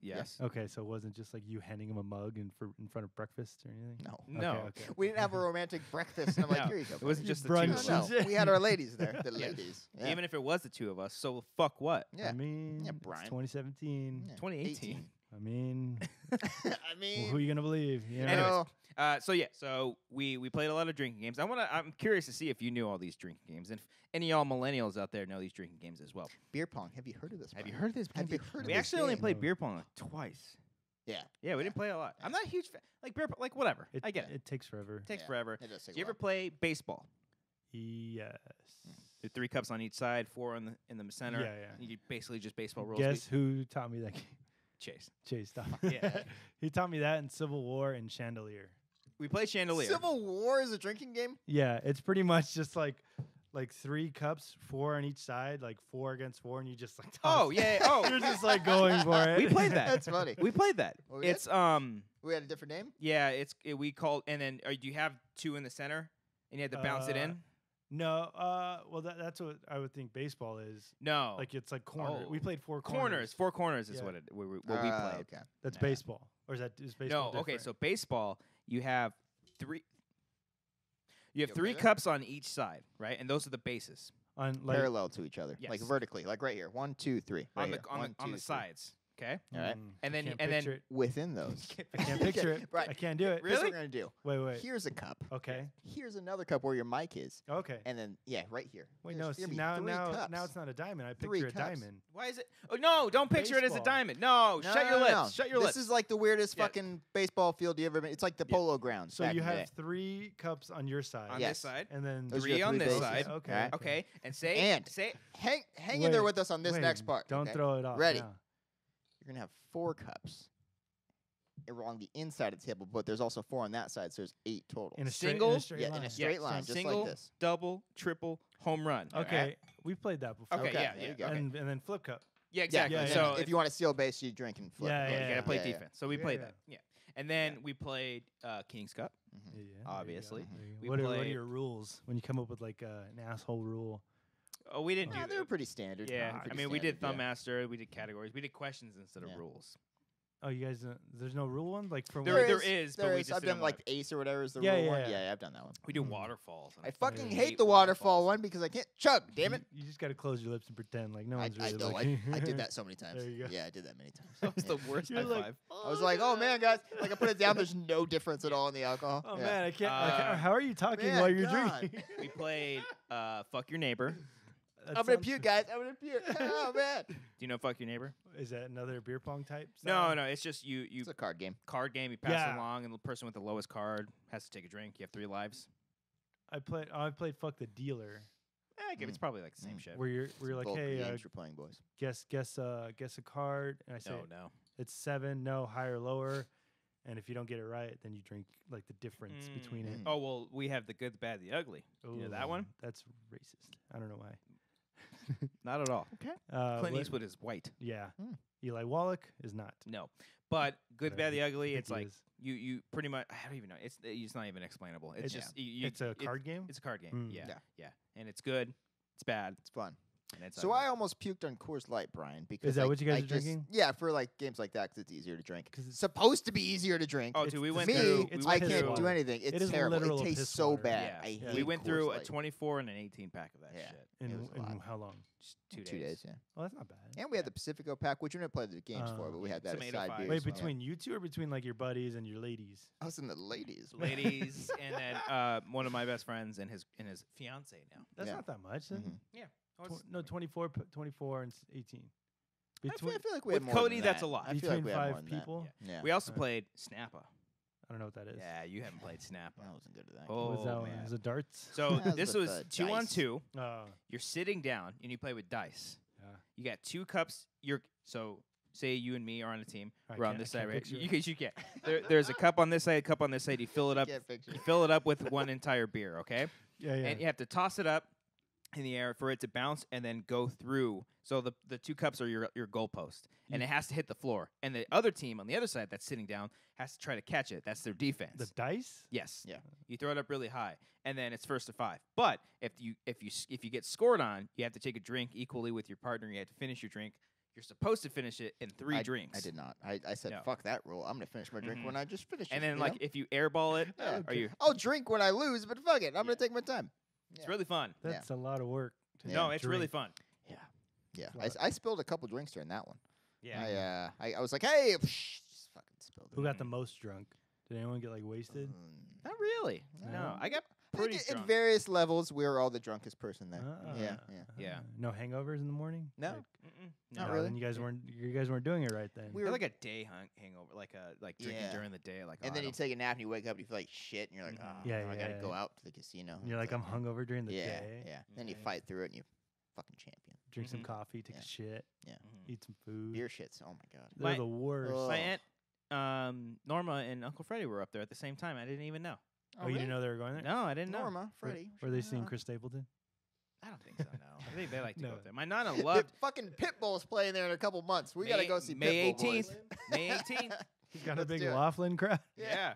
Yes. Okay, so it wasn't just like you handing him a mug in front of breakfast or anything. No. No. Okay. We didn't have a romantic breakfast. And I'm like, No, here you go. It wasn't just the Brunch. two of us. No, we had our ladies there. The Yeah. ladies. Yeah. Even if it was the two of us, so fuck what? yeah. I mean, Yeah, it's Brian. 2017. Yeah. 2018. I mean, I mean, who are you gonna believe? You know? Anyways. no. So we played a lot of drinking games. I'm curious to see if you knew all these drinking games, and if any of y'all millennials out there know these drinking games as well. Beer pong. Have you heard of this? Have you Brian? heard of this? Have you game? heard of We this actually only game? played No. beer pong like twice. Yeah. Yeah, we didn't play a lot. I'm not a huge fan. Like beer, like whatever. I get it. It takes forever. It takes Yeah, forever. It does take Do you a ever play baseball? Yes. The 3 cups on each side, 4 in the center. Yeah, yeah. You basically just baseball rules. Guess who taught me that game? Chase. Chase taught Yeah. He taught me that in Civil War and Chandelier. We played Chandelier. Civil War is a drinking game? Yeah, it's pretty much just like 3 cups, 4 on each side, like 4 against 4, and you just like toss. Oh yeah. Oh, You're just like going for it. we played that. That's funny. We played that. Oh, we did? It's We had a different name? yeah. We called, and then do you have 2 in the center, and you had to bounce it in? No, well that's what I would think baseball is. No, Like it's like corner. Oh. We played four corners. 4 corners is Yeah. what we played. Okay. That's Yeah. baseball, or is baseball? No, okay. different? So baseball, you have three. You have You okay three there? cups on each side, right? And those are the bases on like Parallel to each other, like Yes. vertically, like right here. 1, 2, 3. Right on the here. on One, the on two, the three. sides. Okay. All right. And then can't and then picture it. Within those. I can't picture it. Right. I can't do it. Here's what Really? we're gonna do. Wait. Here's a cup. Okay. Here's another cup where your mic is, Okay. and then right here. Wait, There's no. gonna See, be now 3 cups. now it's not a diamond. I Three picture a cups. diamond. Why is it? Oh no! Don't picture it as a Baseball. diamond. No, No, shut your no, lips. no. Shut your This lips. is like the weirdest Yeah. fucking baseball field you ever been. It's like the polo grounds. So back you in the have day. 3 cups on your side. on Yes. this side. And then Those are three your on three this bases. side. Okay. All right. Okay, and say And say hang in there Wait, with us on this wait, next part. Don't okay? throw it off. Ready. now. You're gonna have 4 cups along the inside of the table, but there's also 4 on that side, so there's 8 total. In a Single? straight yeah, line. in a straight line, just single, like this. double, triple, home run. Okay, we played that before. Okay, yeah, there yeah. you go. And then flip cup. Yeah, exactly. Yeah, And yeah. then So if you want to steal base, you drink and flip. Yeah, you yeah, gotta play yeah. defense. So we Yeah, played yeah. that. Yeah, and then we played King's Cup. Yeah, there you go, Obviously. there you go. We What are played- your rules when you come up with like an asshole rule? Oh, we didn't Nah, do. they were pretty standard. Yeah, Pretty I mean, we did standard, Thumb Master, we did categories, we did questions instead of Yeah. rules. Oh, you guys, there's no rule one like for There what? is, but there we is. just I've didn't done like want- Ace or whatever is the Yeah, rule one. yeah. Yeah, I've done that one. We do waterfalls. and I fucking hate hate the waterfall one because I can't chug. Damn it! You just got to close your lips and pretend like no I one's really know. looking. I did that so many times. There you go. Yeah, I did that many times. That was the Yeah. worst You're high like, five. I was like, oh man, guys, like I put it down. There's no difference at all in the alcohol. Oh Yeah. man, I can't. How are you talking Man, while you're God. drinking? We played Fuck Your Neighbor. That I'm gonna sounds- puke, guys. I'm gonna puke. Oh man, Do you know Fuck Your Neighbor? Is that another beer pong type? No, style? no, it's just you it's a card game. card game. You pass Yeah. it along, and the person with the lowest card has to take a drink. You have 3 lives. I played fuck the dealer, It's probably like the same shit. where you're like, Both hey, games you're playing, boys. guess a card, and I say No. it's 7, no, higher, lower, and if you don't get it right, then you drink like the difference between it. Oh well, we have the good, the bad, the ugly. You know that Ooh, one? That's racist. I don't know why. Not at all. Okay. Clint what- Eastwood is white. Yeah. Hmm. Eli Wallach is not. No, but good, the bad, the ugly. think It's he like is. you pretty much. I don't even know. It's not even explainable. It's It's- just you, it's a card game? It's a card game. Mm. Yeah, Yeah. and it's good. It's bad. It's fun. And it's So ugly. I almost puked on Coors Light, Brian, because that I- what you guys I are just- drinking? Yeah, for like games like that, because it's easier to drink. 'Cause It's supposed to be easier to drink. Oh, It's dude, we the went Me, through. it's I piss can't water. do anything. It's It is terrible. literal It tastes piss so water. bad. I Yeah, hate we went Coors through a Light. 24 and an 18 pack of that Yeah. shit. In, It was a lot. in how long? Just 2 2 days. days, yeah. Oh, that's not bad. And we had the Pacifico pack, which we didn't play the games for, but we had that Some as 805. side beers. Wait, Yeah. between you two or between like your buddies and your ladies? I was in the ladies. Ladies, and then one of my best friends and his fiance now. That's Yeah. not that much. Then. Mhm. Yeah. No, 24 and 18. I feel like we With had more Cody, than that's that. a lot. I feel like Between we had 5 more than that. people. Yeah. We also Alright. played Snappa. I don't know what that is. Yeah, you haven't played Snappa. I wasn't good at that. Oh What was that one? man. Was it darts? So That was this with, was dice. 2-on-2. Oh, You're sitting down and you play with dice. yeah. You got 2 cups. So say you and me are on a team. I We're on can't- this I side, can't right? picture You can't. There's a cup on this side, a cup on this side. You fill it up. Can't picture. You fill it up with one entire beer. Okay. Yeah, yeah. And you have to toss it up in the air for it to bounce and then go through. So the 2 cups are your goalpost, and it has to hit the floor. And the other team on the other side that's sitting down has to try to catch it. That's their defense. the dice? Yes. Yeah. You throw it up really high, and then it's first to 5. But if you get scored on, you have to take a drink equally with your partner. You have to finish your drink. You're supposed to finish it in 3 drinks. I did not. I said, No. fuck that rule. I'm going to finish my drink Mhm. when I just finish And it. then you like know? if you airball it, Yeah. are you? I'll drink when I lose, but fuck it. I'm going to take my time. It's really fun. That's a lot of work. to No, it's really drink. fun. Yeah. It's a I spilled a couple drinks during that one. Yeah. I was like, hey, just fucking spilled it. Who got the most drunk? Did anyone get like wasted? Not really. No, I got I pretty think at drunk. various levels, we were all the drunkest person there. Yeah. Yeah. No hangovers in the morning? No. Like, Mm-mm. Not no, really. Then you guys weren't doing it right then. We I were had like a day hangover, like drinking Yeah. during the day, like. And oh, then I you don't- take a nap and you wake up and you feel like shit and you're like, oh, Yeah, I gotta yeah, go yeah. out to the casino. And you're like, I'm hungover during the yeah, day. yeah. Then you Yeah. fight through it and you fucking champion. Drink some Mhm. coffee, take Yeah. a shit, Yeah. Mhm. eat some food. Beer shits. Oh my god. They're My- the worst. Ugh. My aunt, Norma, and Uncle Freddie were up there at the same time. I didn't even know. Oh, you didn't know they were going there? No, I didn't know. Norma, Freddie. Were they seeing Chris Stapleton? I don't think so. No, I think they like to go No. up there. My nana The loved fucking Pitbull's playing there in a couple months. We gotta go see May Pitbull. boys. 18th. May 18th. He's got a Let's big do it. Laughlin crowd. Yeah.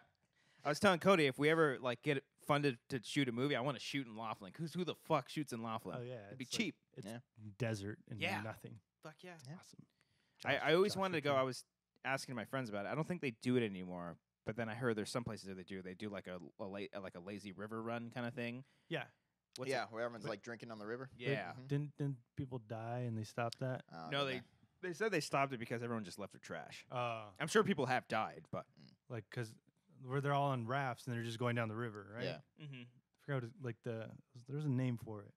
I was telling Cody if we ever like get fun to shoot a movie, I want to shoot in Laughlin. Who the fuck shoots in Laughlin? Oh yeah, It'd be it's cheap. It's Yeah. desert and Yeah. nothing. Fuck yeah. Awesome. I always Josh wanted to go. Hutton. I was asking my friends about it. I don't think they do it anymore. But then I heard there's some places that they do. They do like a lazy river run kind of thing. Yeah. What's yeah, it? where everyone's like drinking on the river. Yeah. But didn't people die and they stopped that? Oh, No, okay. they said they stopped it because everyone just left their trash. Uh, I'm sure people have died, but like because where they're all on rafts and they're just going down the river, right? Yeah. mm-hmm. I forgot what like there's a name for it.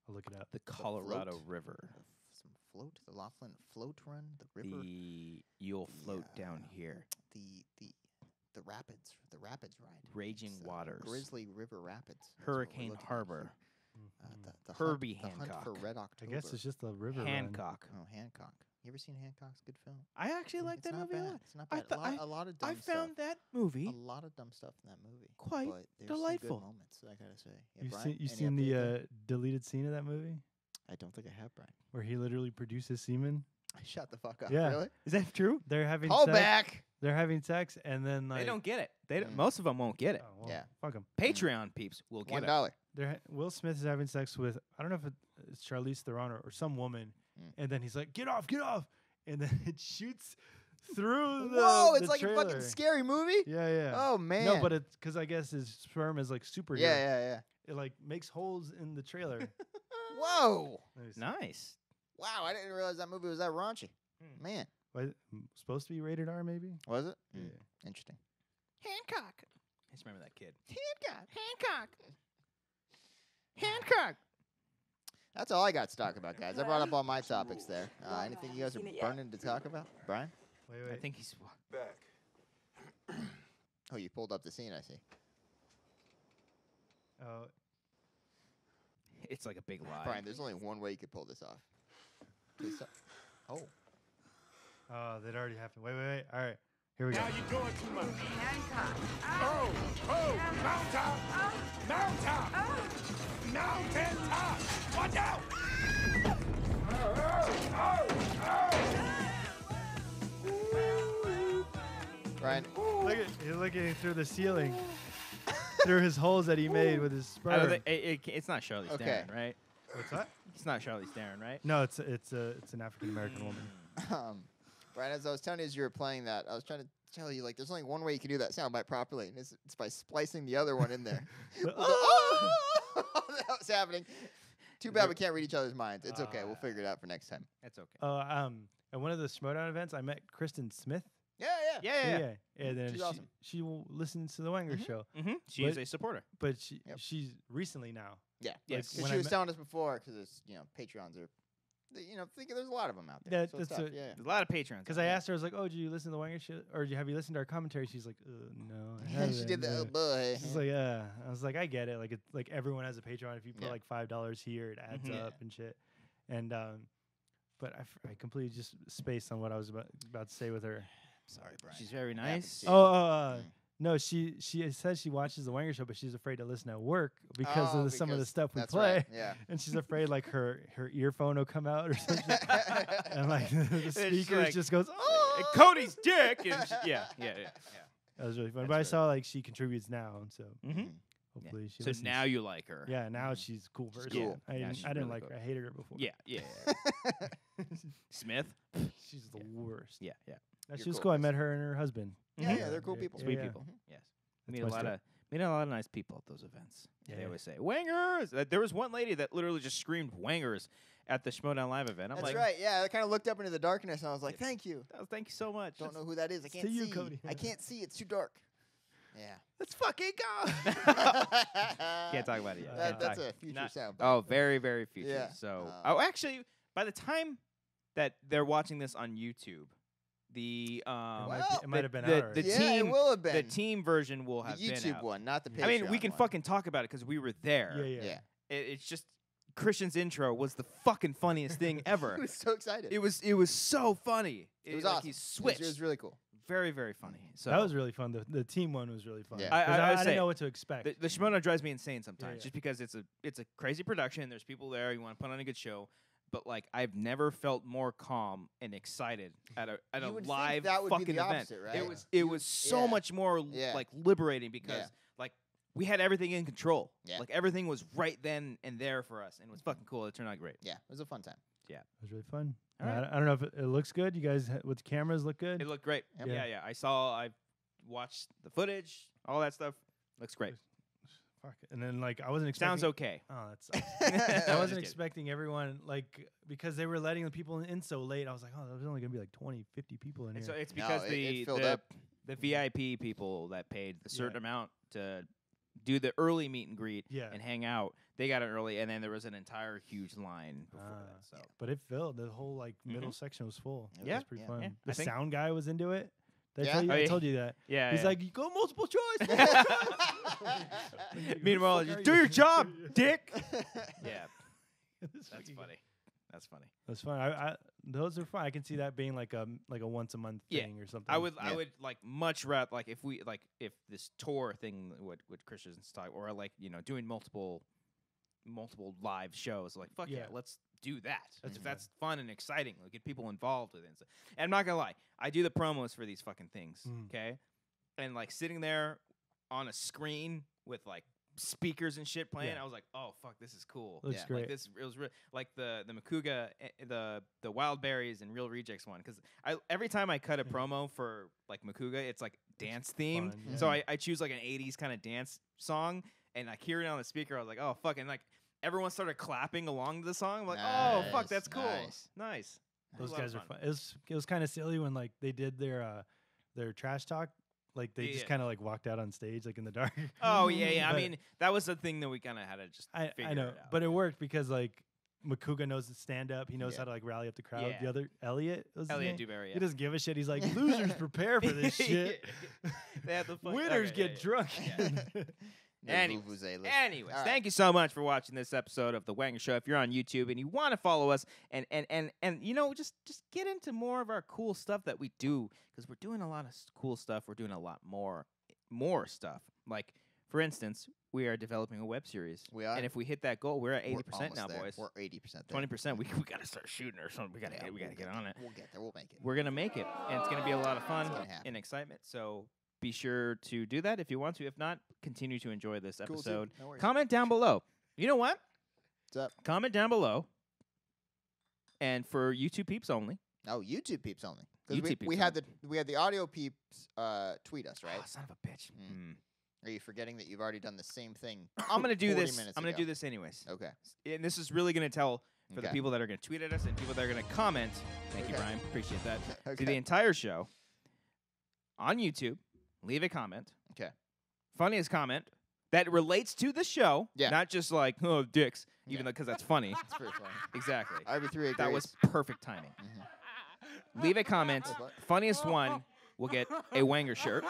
I'll look it up. the Colorado float? River. Some float, the Laughlin float run, the river, You'll float The, down here. the rapids ride, Raging It's, waters. Grizzly River Rapids. That's what we're Hurricane looking at Harbor. here. The Herbie hunt, the hunt for Hancock. Red I October. guess it's just the river. run. Hancock. Oh, Hancock. You ever seen Hancock's good film? I actually like It's that not movie a bad. lot. It's not I bad. thought A lot of dumb I stuff. found that movie A lot of dumb stuff in that movie. quite but there's delightful. Some good moments, I gotta say. Yeah, You Brian, seen any seen update the there? deleted scene of that movie I don't think I have, Brian. where he literally produces semen? Shut the fuck up. Yeah. Really? Is that true? They're having Call sex. back. They're having sex and then like They don't get it. They don't, Mm. most of them won't get it. Oh, well, Yeah. Fuck them. Patreon peeps will get it. $1. Will Smith is having sex with I don't know if it's Charlize Theron or some woman, Mm. and then he's like, "Get off, and then it shoots through the Whoa! It's the like trailer. a fucking scary movie. Yeah, yeah. Oh man. No, but it's because I guess his sperm is like superhero. yeah. It like makes holes in the trailer. Whoa! Let me see. Nice. Wow, I didn't realize that movie was that raunchy. Hmm. Man, Supposed to be rated R, maybe. was it? Yeah. Interesting. Hancock. I just remember that kid. Hancock. That's all I got to talk about, guys. I brought up all my topics there. Anything you guys are burning to talk about, Brian? Wait. I think he's. Oh, you pulled up the scene. I see. Oh, It's like a big lie. Brian, there's only one way you could pull this off. Please stop. Oh. that already happened. Wait. All right, here we go. Now you're doing too much. Oh, mountain top. Mountain top. Watch out. Brian, He's looking through the ceiling, through his holes that he made with his I don't sperm. think, it's not Charlize Okay. Theron, right? What's that? It's not Charlize Theron, right? No, it's an African American woman. Brian, as I was telling you as you were playing that, I was trying to tell you, like, there's only one way you can do that soundbite properly, and it's by splicing the other one in there. That was happening. Too bad we can't read each other's minds. It's okay. We'll figure it out for next time. That's okay. At one of the Schmodown events, I met Kristen Smith. Yeah. And then She's awesome. she listens to the Wanger show, Mm-hmm. She is But- a supporter. but Yep. she's recently now. Yeah. Yes. Because when she I was met- telling us before, because it's, Patreons are, there's a lot of them out there. Yeah, so it's that's tough. a- Yeah. There's a lot of patrons. Because I asked her, I was like, "Oh, do you listen to the Wanger show, or have you listened to our commentary?" She's like, "No." I She did haven't, the, oh boy. She's like, "Yeah." I was like, "I get it. Like, it's like everyone has a Patreon. If you put Yeah. like $5 here, it adds Mhm. up and shit." And but I completely just spaced on what I was about to say with her. Sorry, Brian. She's very Happy nice. to- No, she says she watches the Wanger show, but she's afraid to listen at work because Oh, of some of the because stuff we that's play. right, yeah. And she's afraid like her earphone will come out or something, and like the she's speakers like, just goes, "Oh, Cody's dick. And yeah. That was really fun. That's But I really saw like she contributes now, and so Mm-hmm. hopefully she. So listens. now you like her. Yeah, now she's a cool person. cool. I Yeah, didn't, she's I didn't really like cool. her. I hated her before. Yeah. Smith. She's the worst. Yeah. No, You're she was cool, cool. I Chris. met her and her husband. Yeah, they're cool people. Sweet Yeah. people. Yes. That's Meet my a lot step. of meet a lot of nice people at those events. Yeah. They always say Wangers. There was one lady that literally just screamed Wangers at the Schmodown Live event. I'm That's like, right. Yeah, I kind of looked up into the darkness and I was like, "Thank you." Thank you so much. Don't know who that is. I It's can't to you, see. Cody. I can't see. It's too dark. Yeah. Let's fucking go. Can't talk about it yet. Can't That's talk. a future Not- sound. Oh, very, very future. Yeah. So, Um, by the time that they're watching this on YouTube, the It might have been the, out already. the Yeah, team it will have the been. team version will The have been YouTube out. one, not the Patreon I mean, we can one. fucking talk about it because we were there. Yeah. Yeah. It's just Christian's intro was the fucking funniest thing ever. I was so excited. It was so funny. It was like awesome. He It switched. was really cool. Very, very funny. So That was really fun. The team one was really fun. Yeah. 'Cause I would I say didn't know what to expect. the Shimono drives me insane sometimes, Yeah. just because it's a crazy production. There's people there. You want to put on a good show, but like I've never felt more calm and excited at a You would think live that would be fucking the event. opposite, right? It was so yeah. much more Yeah. like liberating because Yeah. like we had everything in control. Yeah. Like everything was right then and there for us, and it was fucking cool. It turned out great. Yeah, it was a fun time. It was really fun. All right. I don't know if it looks good. You guys with the cameras look good. It looked great. Yep. Yeah. I watched the footage, all that stuff. Looks great. Fuck. And then like I wasn't expecting. Sounds okay. Oh, that sucks. I Just wasn't kidding. expecting everyone like because they were letting the people in so late. I was like, oh, there's only gonna be like 20, 50 people in And here. so it's No, because it filled up. the VIP people that paid the certain Yeah. amount to do the early meet and greet Yeah. and hang out. They got it early, and then there was an entire huge line before that. So But it filled. The whole like middle section was full. It Yeah. was pretty Yeah. fun. Yeah. The I think- sound guy was into it. Did I Yeah? tell you? Oh, I yeah. told you that. yeah, He's yeah. like, you go multiple choice. Meanwhile, Fuck just are do you? your job, dick. Yeah, That's that's fucking- funny. That's funny. That's fun. I those are fun. I can see that being like a once a month Yeah. thing or something. I would Yeah. like much rather like if this tour thing what Christians talk or like doing multiple live shows like fuck yeah, Yeah. let's do that. That's That's fun and exciting. Like, get people involved with it. And I'm not gonna lie, I do the promos for these fucking things. Mm. Okay, and like sitting there on a screen with like speakers and shit playing, Yeah. I was like, oh fuck, this is cool. Looks Yeah. great. Like this, it was like the Makuga, the Wild Berries and Real Rejects one. Because every time I cut a promo for like Makuga, it's like dance themed. fun, yeah. So I choose like an '80s kind of dance song, and I hear it on the speaker. I was like, oh fuck, and like everyone started clapping along to the song. I'm like, oh fuck, Nice, that's cool, nice. nice. Those It was a lot guys of are fun. It was kind of silly when like they did their trash talk. Like they Yeah, just yeah. kind of like walked out on stage like in the dark. Oh yeah, yeah. I But mean, that was the thing that we kind of had to just I figure know, it out. but it worked because like Makuga knows to stand up. He knows Yeah. how to like rally up the crowd. Yeah. The other Elliot, was his Elliot name? Dewberry. He Yeah. doesn't give a shit. He's like, losers prepare for this shit. They have the fuck- Winners okay, get yeah, drunk. yeah. The Anyways, vuvuzelas. anyways, All right. thank you so much for watching this episode of the Wanger Show. If you're on YouTube and you want to follow us and just get into more of our cool stuff that we do, because we're doing a lot of cool stuff. We're doing a lot more stuff. Like for instance, we are developing a web series. We are. And if we hit that goal, we're at We're 80% now, almost there. boys. We're 80% 20%. We gotta start shooting or something. We gotta get on it. We'll get there. We'll make it. We're gonna make it, and it's gonna be a lot of fun It's gonna happen. and excitement. So be sure to do that if you want to. If not, continue to enjoy this Cool, dude. episode. No worries. Comment down below. You know what? What's up? Comment down below. And for YouTube peeps only. Oh, YouTube peeps only. 'Cause YouTube we peeps had the audio peeps tweet us, right? Oh, son of a bitch. Mm. Are you forgetting that you've already done the same thing? I'm gonna do 40 this. minutes I'm gonna ago? do this anyways. Okay. And this is really gonna tell for the Okay. people that are gonna tweet at us and people that are gonna comment. Thank you, Okay. Brian. Appreciate that. Okay. See the entire show on YouTube. Leave a comment. Okay. Funniest comment that relates to the show. Yeah. Not just like, oh, dicks, even Yeah. though because that's funny. It's pretty funny. Exactly. RB3 agrees. That was perfect timing. Leave a comment. Funniest one will get a Wanger shirt.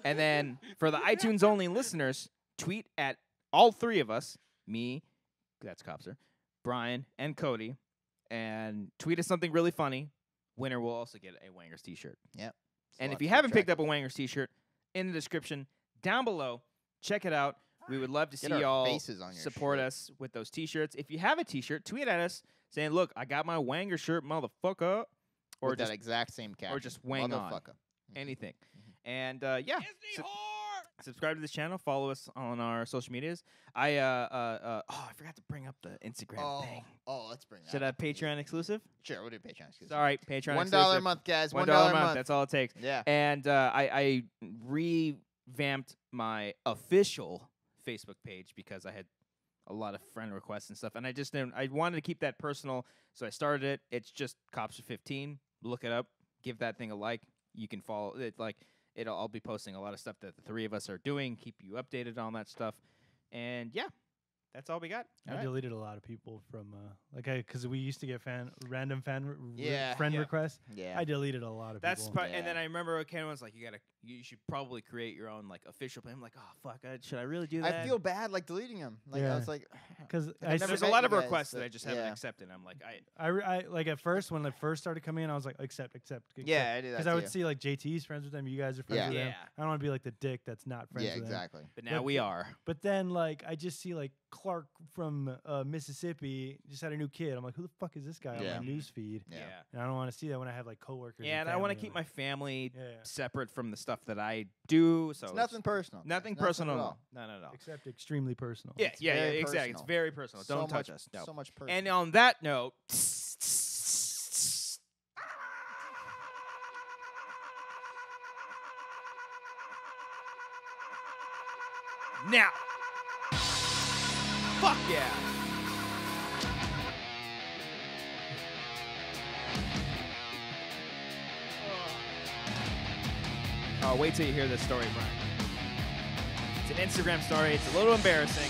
And then for the iTunes only listeners, tweet at all three of us, me, that's Copser, Brian, and Cody, and tweet us something really funny. Winner will also get a Wangers t-shirt. Yep. And It's a if lot you to keep haven't picked track up a Wangers t-shirt, in the description down below, check it out. We would love to see Get our y'all faces on your support shirt. us with those t-shirts. If you have a t-shirt, tweet at us saying, "Look, I got my Wanger shirt, motherfucker," or With just that exact same caption. just wang on. Motherfucker. anything. And yeah, subscribe to this channel. Follow us on our social medias. I forgot to bring up the Instagram thing. Oh, let's bring that. Should I up. Patreon exclusive? Sure, we'll do Patreon. Excuse It's all right, Patreon $1 exclusive. a month, guys. $1 $1 a month. month. That's all it takes. Yeah. And I revamped my official Facebook page because I had a lot of friend requests and stuff, and I just didn't. I wanted to keep that personal, so I started it. It's just Copster15. Look it up. Give that thing a like. You can follow it. I'll be posting a lot of stuff that the three of us are doing. Keep you updated on that stuff. And yeah, that's all we got. I All right. deleted a lot of people from because we used to get random friend Yeah. requests. Yeah. I deleted a lot of That's people. and then I remember Ken was like, you should probably create your own like official page. I'm like, oh fuck, should I really do that? I feel bad like deleting them. Like Yeah. I was like, because I've never There's a met lot you of guys, requests so- that I just haven't yeah. accepted. I'm like, I like at first when they first started coming in, I was like accept. Yeah, I do that Because I would too. see like JT's friends with them, you guys are friends Yeah. with them. Yeah. I don't want to be like the dick that's not friends Yeah, with them. exactly. but now we are. But then like I just see like Clark from Mississippi just had a new kid. I'm like, who the fuck is this guy on my news feed? Yeah. And I don't want to see that when I have like coworkers. Yeah, and I want to keep my family Yeah. separate from the stuff that I do. So It's nothing personal. Nothing It's nothing personal. at No, all. no. except extremely personal. Yeah, It's yeah, very exactly. It's personal. very personal. So Don't touch much- us. No. so much personal. And on that note, now, fuck yeah. Oh, wait till you hear this story, Brian. It's an Instagram story. It's a little embarrassing.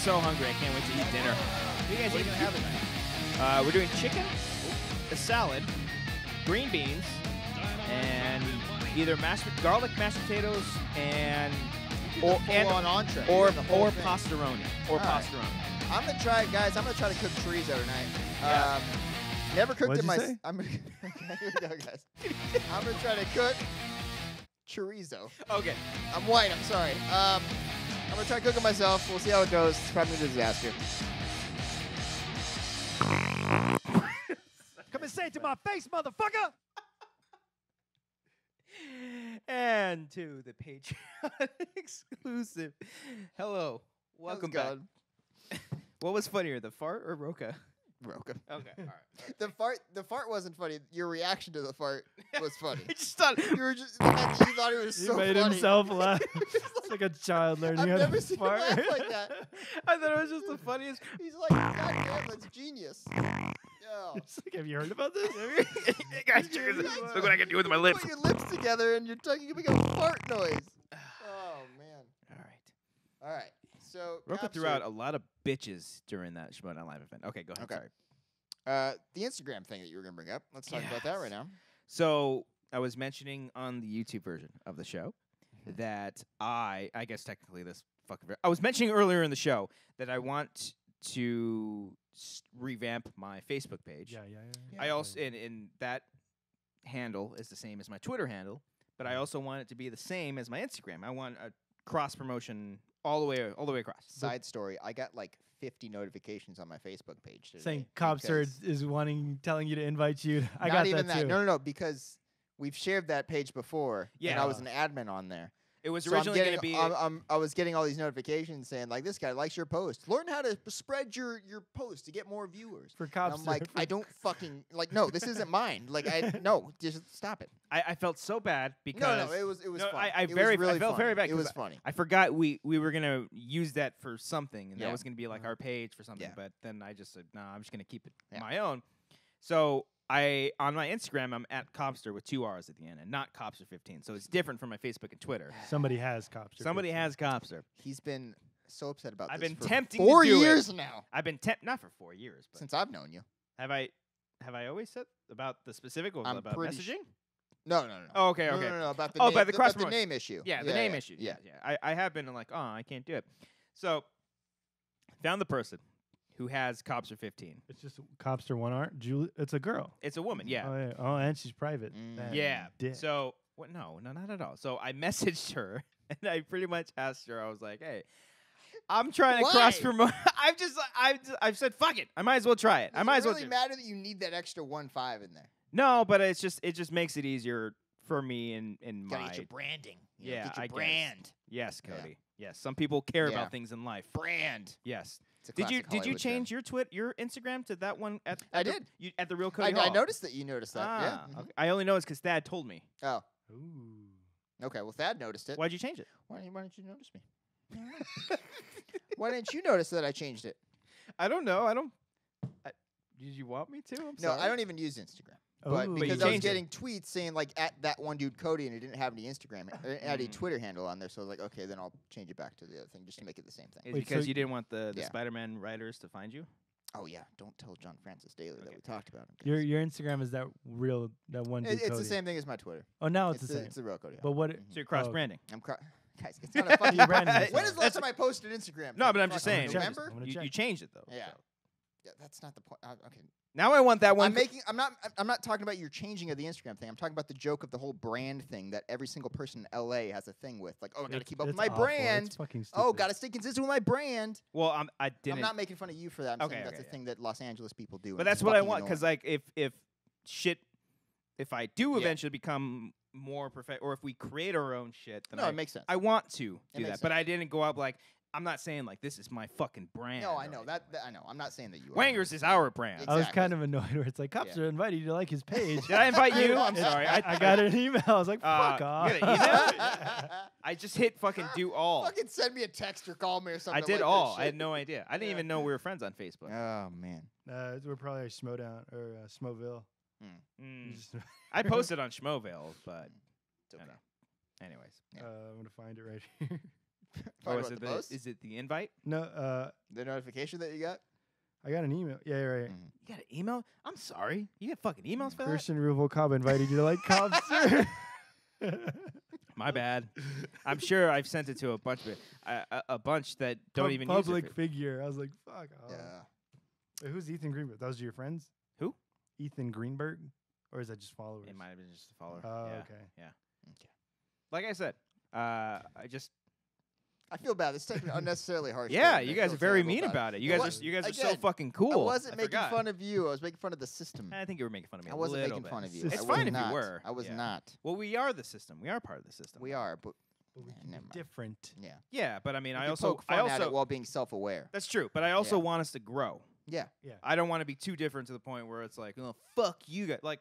So hungry. I can't wait to eat dinner. What are you guys What are you eating? gonna have tonight? We're doing chicken, a salad, green beans, and either garlic mashed potatoes and or Full-on entree. or You're the whole or thing. pastaroni All right. I'm gonna try, guys. I'm gonna try to cook chorizo tonight. Yeah. Never cooked What'd it you myself. say? I'm gonna. Okay, here we go, guys. I'm gonna try to cook chorizo. Okay. I'm white. I'm sorry. I'm gonna try to cook it myself. We'll see how it goes. It's probably a disaster. Come and say it to my face, motherfucker. And to the Patreon exclusive. Hello. Welcome back. God. What was funnier, the fart or Roca? Roca. Okay, all right. The fart wasn't funny. Your reaction to the fart was funny. I just thought You were just the fact that you thought it was He so made funny. himself laugh. It's like a child learning I've how never to seen fart. him laugh like that. I thought it was just the funniest. He's like, God damn, that's genius. Yo. It's like, have you heard about this? Guys, check this out. Look what I can do with my lips. Put your lips together and you're talking about a fart noise. Oh man. All right. All right. So Roca threw Capsule- out a lot of bitches during that Shimoda Live event. Okay, go ahead. Okay. Sorry. The Instagram thing that you were gonna bring up. Let's talk about that right now. So I was mentioning on the YouTube version of the show that I guess technically this fucking. I was mentioning earlier in the show that I want to revamp my Facebook page. Yeah. I also and that handle is the same as my Twitter handle, but I also want it to be the same as my Instagram. I want a cross promotion all the way across. Side story: I got like 50 notifications on my Facebook page today. Saying Cobster because- is telling you to invite you. I Not got even that too. No, because we've shared that page before. And Yeah. I was an admin on there. It was So originally going to be. I was getting all these notifications saying like, this guy likes your post. Learn how to spread your post to get more viewers. For And Cobster. I'm like, I don't fucking like. No, this isn't mine. Like, just stop it. I felt so bad because No, it was No, funny. I It was very really I felt funny. very bad. It 'cause was funny. I forgot we were gonna use that for something, and Yeah. that was gonna be like our page for something. Yeah. But then I just said, no, I'm just gonna keep it Yeah. my own. So on my Instagram, I'm at Cobster with 2 R's at the end, and not Cobster15. So it's different from my Facebook and Twitter. Somebody has Cobster. Somebody has Cobster. He's been so upset about I've this been for tempting 4 to do years it. now. I've been not for 4 years, but Since I've known you. have I always said about the specific or I'm about pretty messaging? No. Oh, okay, No, okay. No, about the Oh, name, by the cross about the promotion. name issue. Yeah, the name issue. Yeah. I have been like, oh, I can't do it. So found the person who has Cobster15. It's just Cobster 1R. Julie, it's a girl. It's a woman, yeah. Oh, yeah. Oh, and she's private. Mm. That Yeah. dick. So what? No, not at all. So I messaged her and I pretty much asked her. I was like, "Hey, I'm trying to Why? cross promote. I've said fuck it. I might as well try it. I might as well. really matter that you need that extra 1.5 in there. No, but it just makes it easier for me in Gotta my get your branding. You know, yeah. get your I guess. brand. Yes, Yeah. Cody. Yes, some people care Yeah. about things in life. Brand. Yes. It's a Did you classic Hollywood change term. your Instagram to that one at I the, did. You, at the real Cody I Hall? noticed that you noticed that. Ah, Yeah. Mhm. okay. I only know it's because Thad told me. Oh. Ooh. Okay. Well, Thad noticed it. Why'd you change it? Why didn't you notice me? Why didn't you notice that I changed it? I don't know. Did you want me to? I'm No, sorry. I don't even use Instagram. But Ooh. But you because I was changed it. getting tweets saying like at that one dude Cody and it didn't have any Instagram or it had a Twitter handle on there, so I was like, okay, then I'll change it back to the other thing just to make it the same thing. Is Wait, because so you didn't want the Yeah. Spider-Man writers to find you? Oh yeah, don't tell John Francis Daly that Okay. we talked about him. Your Instagram is that one dude It's the Cody. same thing as my Twitter. Oh, now it's the same. It's the real Cody. But what? Mhm. So you're cross Oh, branding. Guys, it's not a fucking You're branding When yourself. is the last time I posted Instagram? No, thing? but I'm just Fucking saying. check. November? I'm gonna You check. changed it though. Yeah. so. Yeah, that's not the point. Okay. Now I want that one. I'm not talking about your changing of the Instagram thing. I'm talking about the joke of the whole brand thing that every single person in LA has a thing with. Like, oh, I got to keep up with my awful. brand. It's fucking Oh, stupid. got to stay consistent with my brand. Well, I didn't. I'm not making fun of you for that. I'm Okay, saying that's okay, a thing that Los Angeles people do. But and that's it's what I fucking want because annoying. like if I do eventually become more perfect, or if we create our own shit, then No, it makes sense. I want to It do makes that, but I didn't go up like I'm not saying like this is my fucking brand. No, I or know anything. that I know. I'm not saying that you are. Wangers is our brand. Exactly. I was kind of annoyed where it's like, cops Yeah. are inviting you to like his page. Did I invite you? I'm sorry. I got an email. I was like, fuck off. You got an email? I just hit fucking do all. Fucking send me a text or call me or something. I did like all. That I shit. had no idea. I didn't even know we were friends on Facebook. Oh man. We're probably Schmodown or Schmoville. Mm. Just- I posted on Schmoville, but It's okay. I don't know. Anyways. I'm gonna find it right here. Find is what, it the post? is it the invite? No, The notification that you got? I got an email. Yeah, you're right. You got an email? I'm sorry. You get fucking emails for that? Christian Ruvalcaba invited you to like cops. My bad. I'm sure I've sent it to a bunch of a bunch that don't even use public it. figure. I was like, fuck off. Yeah. Wait, who's Ethan Greenberg? Those are your friends? Who? Ethan Greenberg? Or is that just followers? It might have been just a follower. Oh, yeah. okay. Yeah. Okay. Like I said, I I feel bad. This is taking unnecessarily harsh. yeah. statement. You I guys feel are very terrible mean about about it. it. You guys are so Again, fucking cool. I wasn't making forgot. fun of you. I was making fun of the system. I think you were making fun of me. I a wasn't little making bit. fun of you. It's I fine was if not. you were. I was Yeah. not. Well, we are the system. We are part of the system. We are, but But we can never be mind. different. Yeah. Yeah, but I mean, We I can also, poke fun at it while being self-aware. That's true. But I also Yeah. want us to grow. Yeah. I don't want to be too different to the point where it's like, oh, fuck you guys. Like,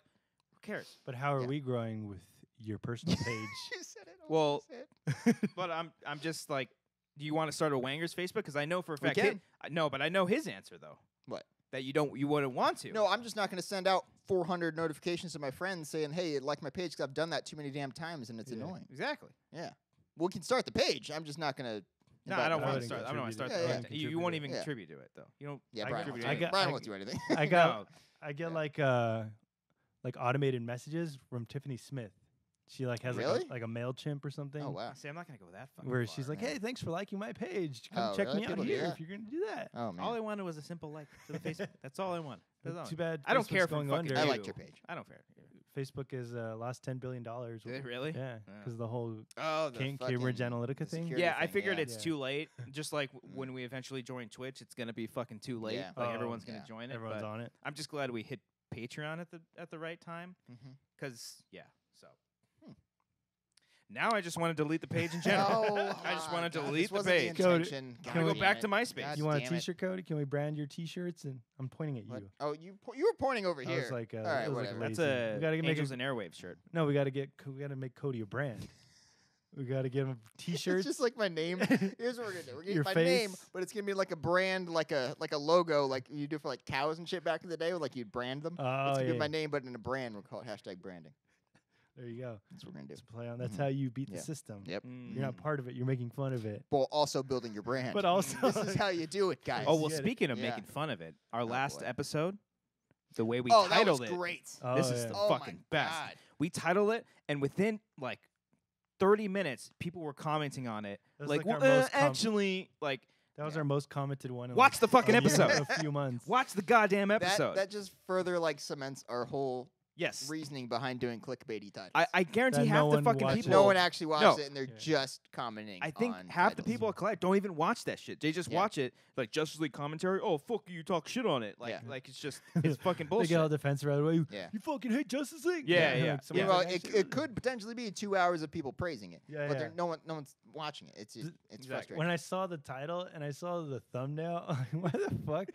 who cares? But how are Yeah. we growing with your personal page? You said it. Well, but I'm just like, do you want to start a Wanger's Facebook? Because I know for a We fact, can. no, but I know his answer though. What? That you wouldn't want to. No, I'm just not going to send out 400 notifications to my friends saying, "Hey, like my page," because I've done that too many damn times and it's annoying. Exactly. Yeah. We can start the page. I'm just not going to. No, I don't want to wouldn't start. I don't want to start. contribute. that. Yeah, You won't even Yeah. contribute to it though. You don't. Yeah, I Brian. got- Won't I do got- it. Brian I won't do anything. I got No. I get like automated messages from Tiffany Smith. She like has Really? like a MailChimp or something. Oh wow. See, I'm not gonna go that far. Where she's like, man. "Hey, thanks for liking my page. Come Oh, check really? me out People do here that? if you're gonna do that." Oh man. All I wanted was a simple like to the Facebook. That's all I want. That's all. Too bad. I don't Facebook's care if going I'm fucking under. I you. liked your page. I don't care. Facebook is lost $10 billion. Did it really? Yeah, Yeah. because the whole Oh, the Cambridge fucking- Analytica the thing. security Yeah, I thing, figured yeah. it's Yeah. too late. Just like when we eventually join Twitch, it's gonna be fucking too late. Yeah. Like Oh, everyone's gonna yeah. join it. Everyone's but on it. I'm just glad we hit Patreon at the right time. Mhm. Cause yeah, so. Now I just want to delete the page in general. No, I just want to God, delete this the wasn't page. Go to- intention. I'm gonna God go damn back it. to MySpace. God You want a damn it. T-shirt code? Can we brand your T-shirts? And I'm pointing at What? you. Oh, you were pointing over I here. was like, All right, it was like whatever. That's lazy. a We gotta make Angels and Airwaves shirt. No, we gotta make Cody a brand. We gotta give him T-shirts. It's just like my name. Here's what we're gonna do. We're gonna Your get my name, face. but it's gonna be like a brand, like a logo, like you do for like cows and shit back in the day, where like you'd brand them. Oh, It's gonna be yeah. my name, but in a brand. We'll call it #branding. There you go. That's what we're gonna do. Let's play on. That's Mhm. how you beat Yeah. the system. Yep. You're not part of it. You're making fun of it. While also building your brand. But also, this is how you do it, guys. Oh well, get it. speaking of Yeah. making fun of it, our Oh, last boy. episode, the way we Oh, that titled was it, great. Oh, this is yeah. the Oh my fucking best. God. We titled it, and within like 30 minutes, people were commenting on it. That was Like, like our well, most actually, like, That was our most commented one. In Watch like the fucking a year- episode. A few months. watch the goddamn episode. That just further like cements our whole yes, reasoning behind doing clickbaity titles. I guarantee That half no the one fucking watches. people. no one actually watches No. it, and they're Yeah. just commenting. I think on half the titles. people at Collect don't even watch that shit. They just Yeah. watch it like Justice League commentary. Oh fuck you, talk shit on it. Like Yeah. like it's just it's fucking They get all bullshit. defensive right away. Yeah. You fucking hate Justice League. Yeah, yeah. Like, someone's Well, like, it could potentially be 2 hours of people praising it, Yeah, but yeah. they're- no one's watching it. It's just, it's Exactly. frustrating. When I saw the title and I saw the thumbnail, why the fuck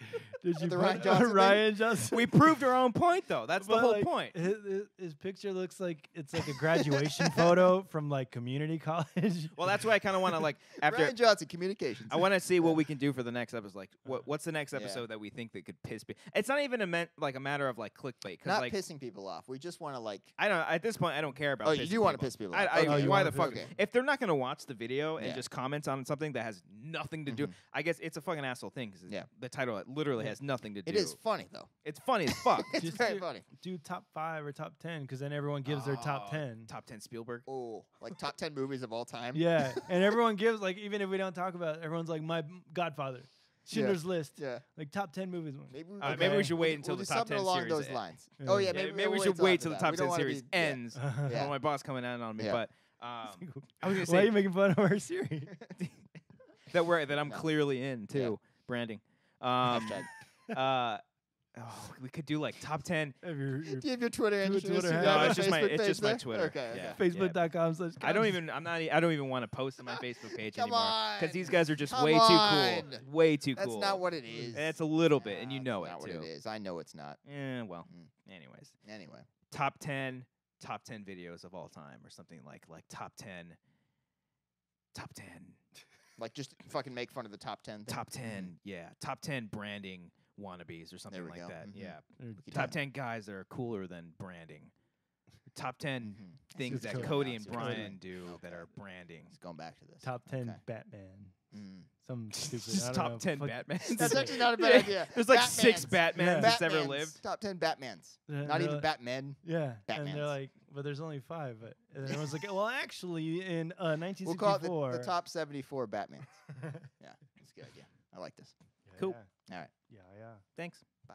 did you The put Ryan Johnson thing? Ryan Johnson? We proved our own point though. That's the But, whole like, point. His picture looks like it's like a graduation photo from like community college. Well, that's why I kind of want to like after. Ryan Johnson, communications. I want to see what we can do for the next episode. Like, what's the next Yeah. episode that we think that could piss people? It's not even like a matter of like clickbait. Because Not like pissing people off. We just want to like. I don't. At this point, I don't care about. Oh, you pissing do wanna people. piss people I, off. I, Okay. Oh, you why wanna the fuck? piss- okay. If they're not gonna watch the video and Yeah. just comment on something that has nothing to do, Mhm. I guess it's a fucking asshole thing. Because Yeah. the title literally has nothing to do. It is funny though. It's funny as fuck. It's Just very do- funny. Do top 5 or top 10 because then everyone gives their top Oh, 10. Top 10 Spielberg. Oh, like top 10 movies of all time. Yeah, and everyone gives like even if we don't talk about it, everyone's like my Godfather. Schindler's List. Yeah. Like top 10 movies. Maybe we should wait until we'll the do top something 10 along series those ends. lines. Yeah. Oh yeah, Yeah, maybe maybe we we'll should wait after till the that. top We 10 don't wanna series be- yeah. ends. I don't want my boss coming out on me, Yeah. but I was gonna Why are say you making fun of our series? that I'm No. clearly in too. Branding. Hashtag. We could do like top 10. Do you have your Twitter and your Twitter Instagram handle? No, and it's just my Facebook it's page just my there? Twitter. Okay. Yeah. Facebook.com/. I don't even want to post on my Facebook page Come anymore on. because these guys are just Come way too on. cool. Way too That's cool. not what it is. That's a little bit, and you know That's it not too. what it is. I know it's not. Well. Anyways, Anyway. top 10 videos of all time, or something like top 10. Like just fucking make fun of the top 10 thing. Top 10, yeah. Top 10 branding wannabes or something we like go. that. Mhm. Yeah. We can Top do 10 guys that are cooler than branding. Top 10 things It's that Cody. Cody I and see what you're Brian doing. do that Okay. are branding. Let's go back to this. Top 10 Okay. Batman. Mm. Some stupid. I Just don't top know, 10 fuck- Batmans. That's actually not a bad idea. There's like 6 Batmans. Batmans that's ever Batmans. lived. Top 10 Batmans. Yeah, Not they're even like- Batman. Yeah, and Batmans. they're like, but there's only 5. But and then I was like, well, actually, in We'll call it 1964, the top 74 Batmans. Yeah, that's a good idea. I like this. Cool. All right. Yeah. Thanks. Bye.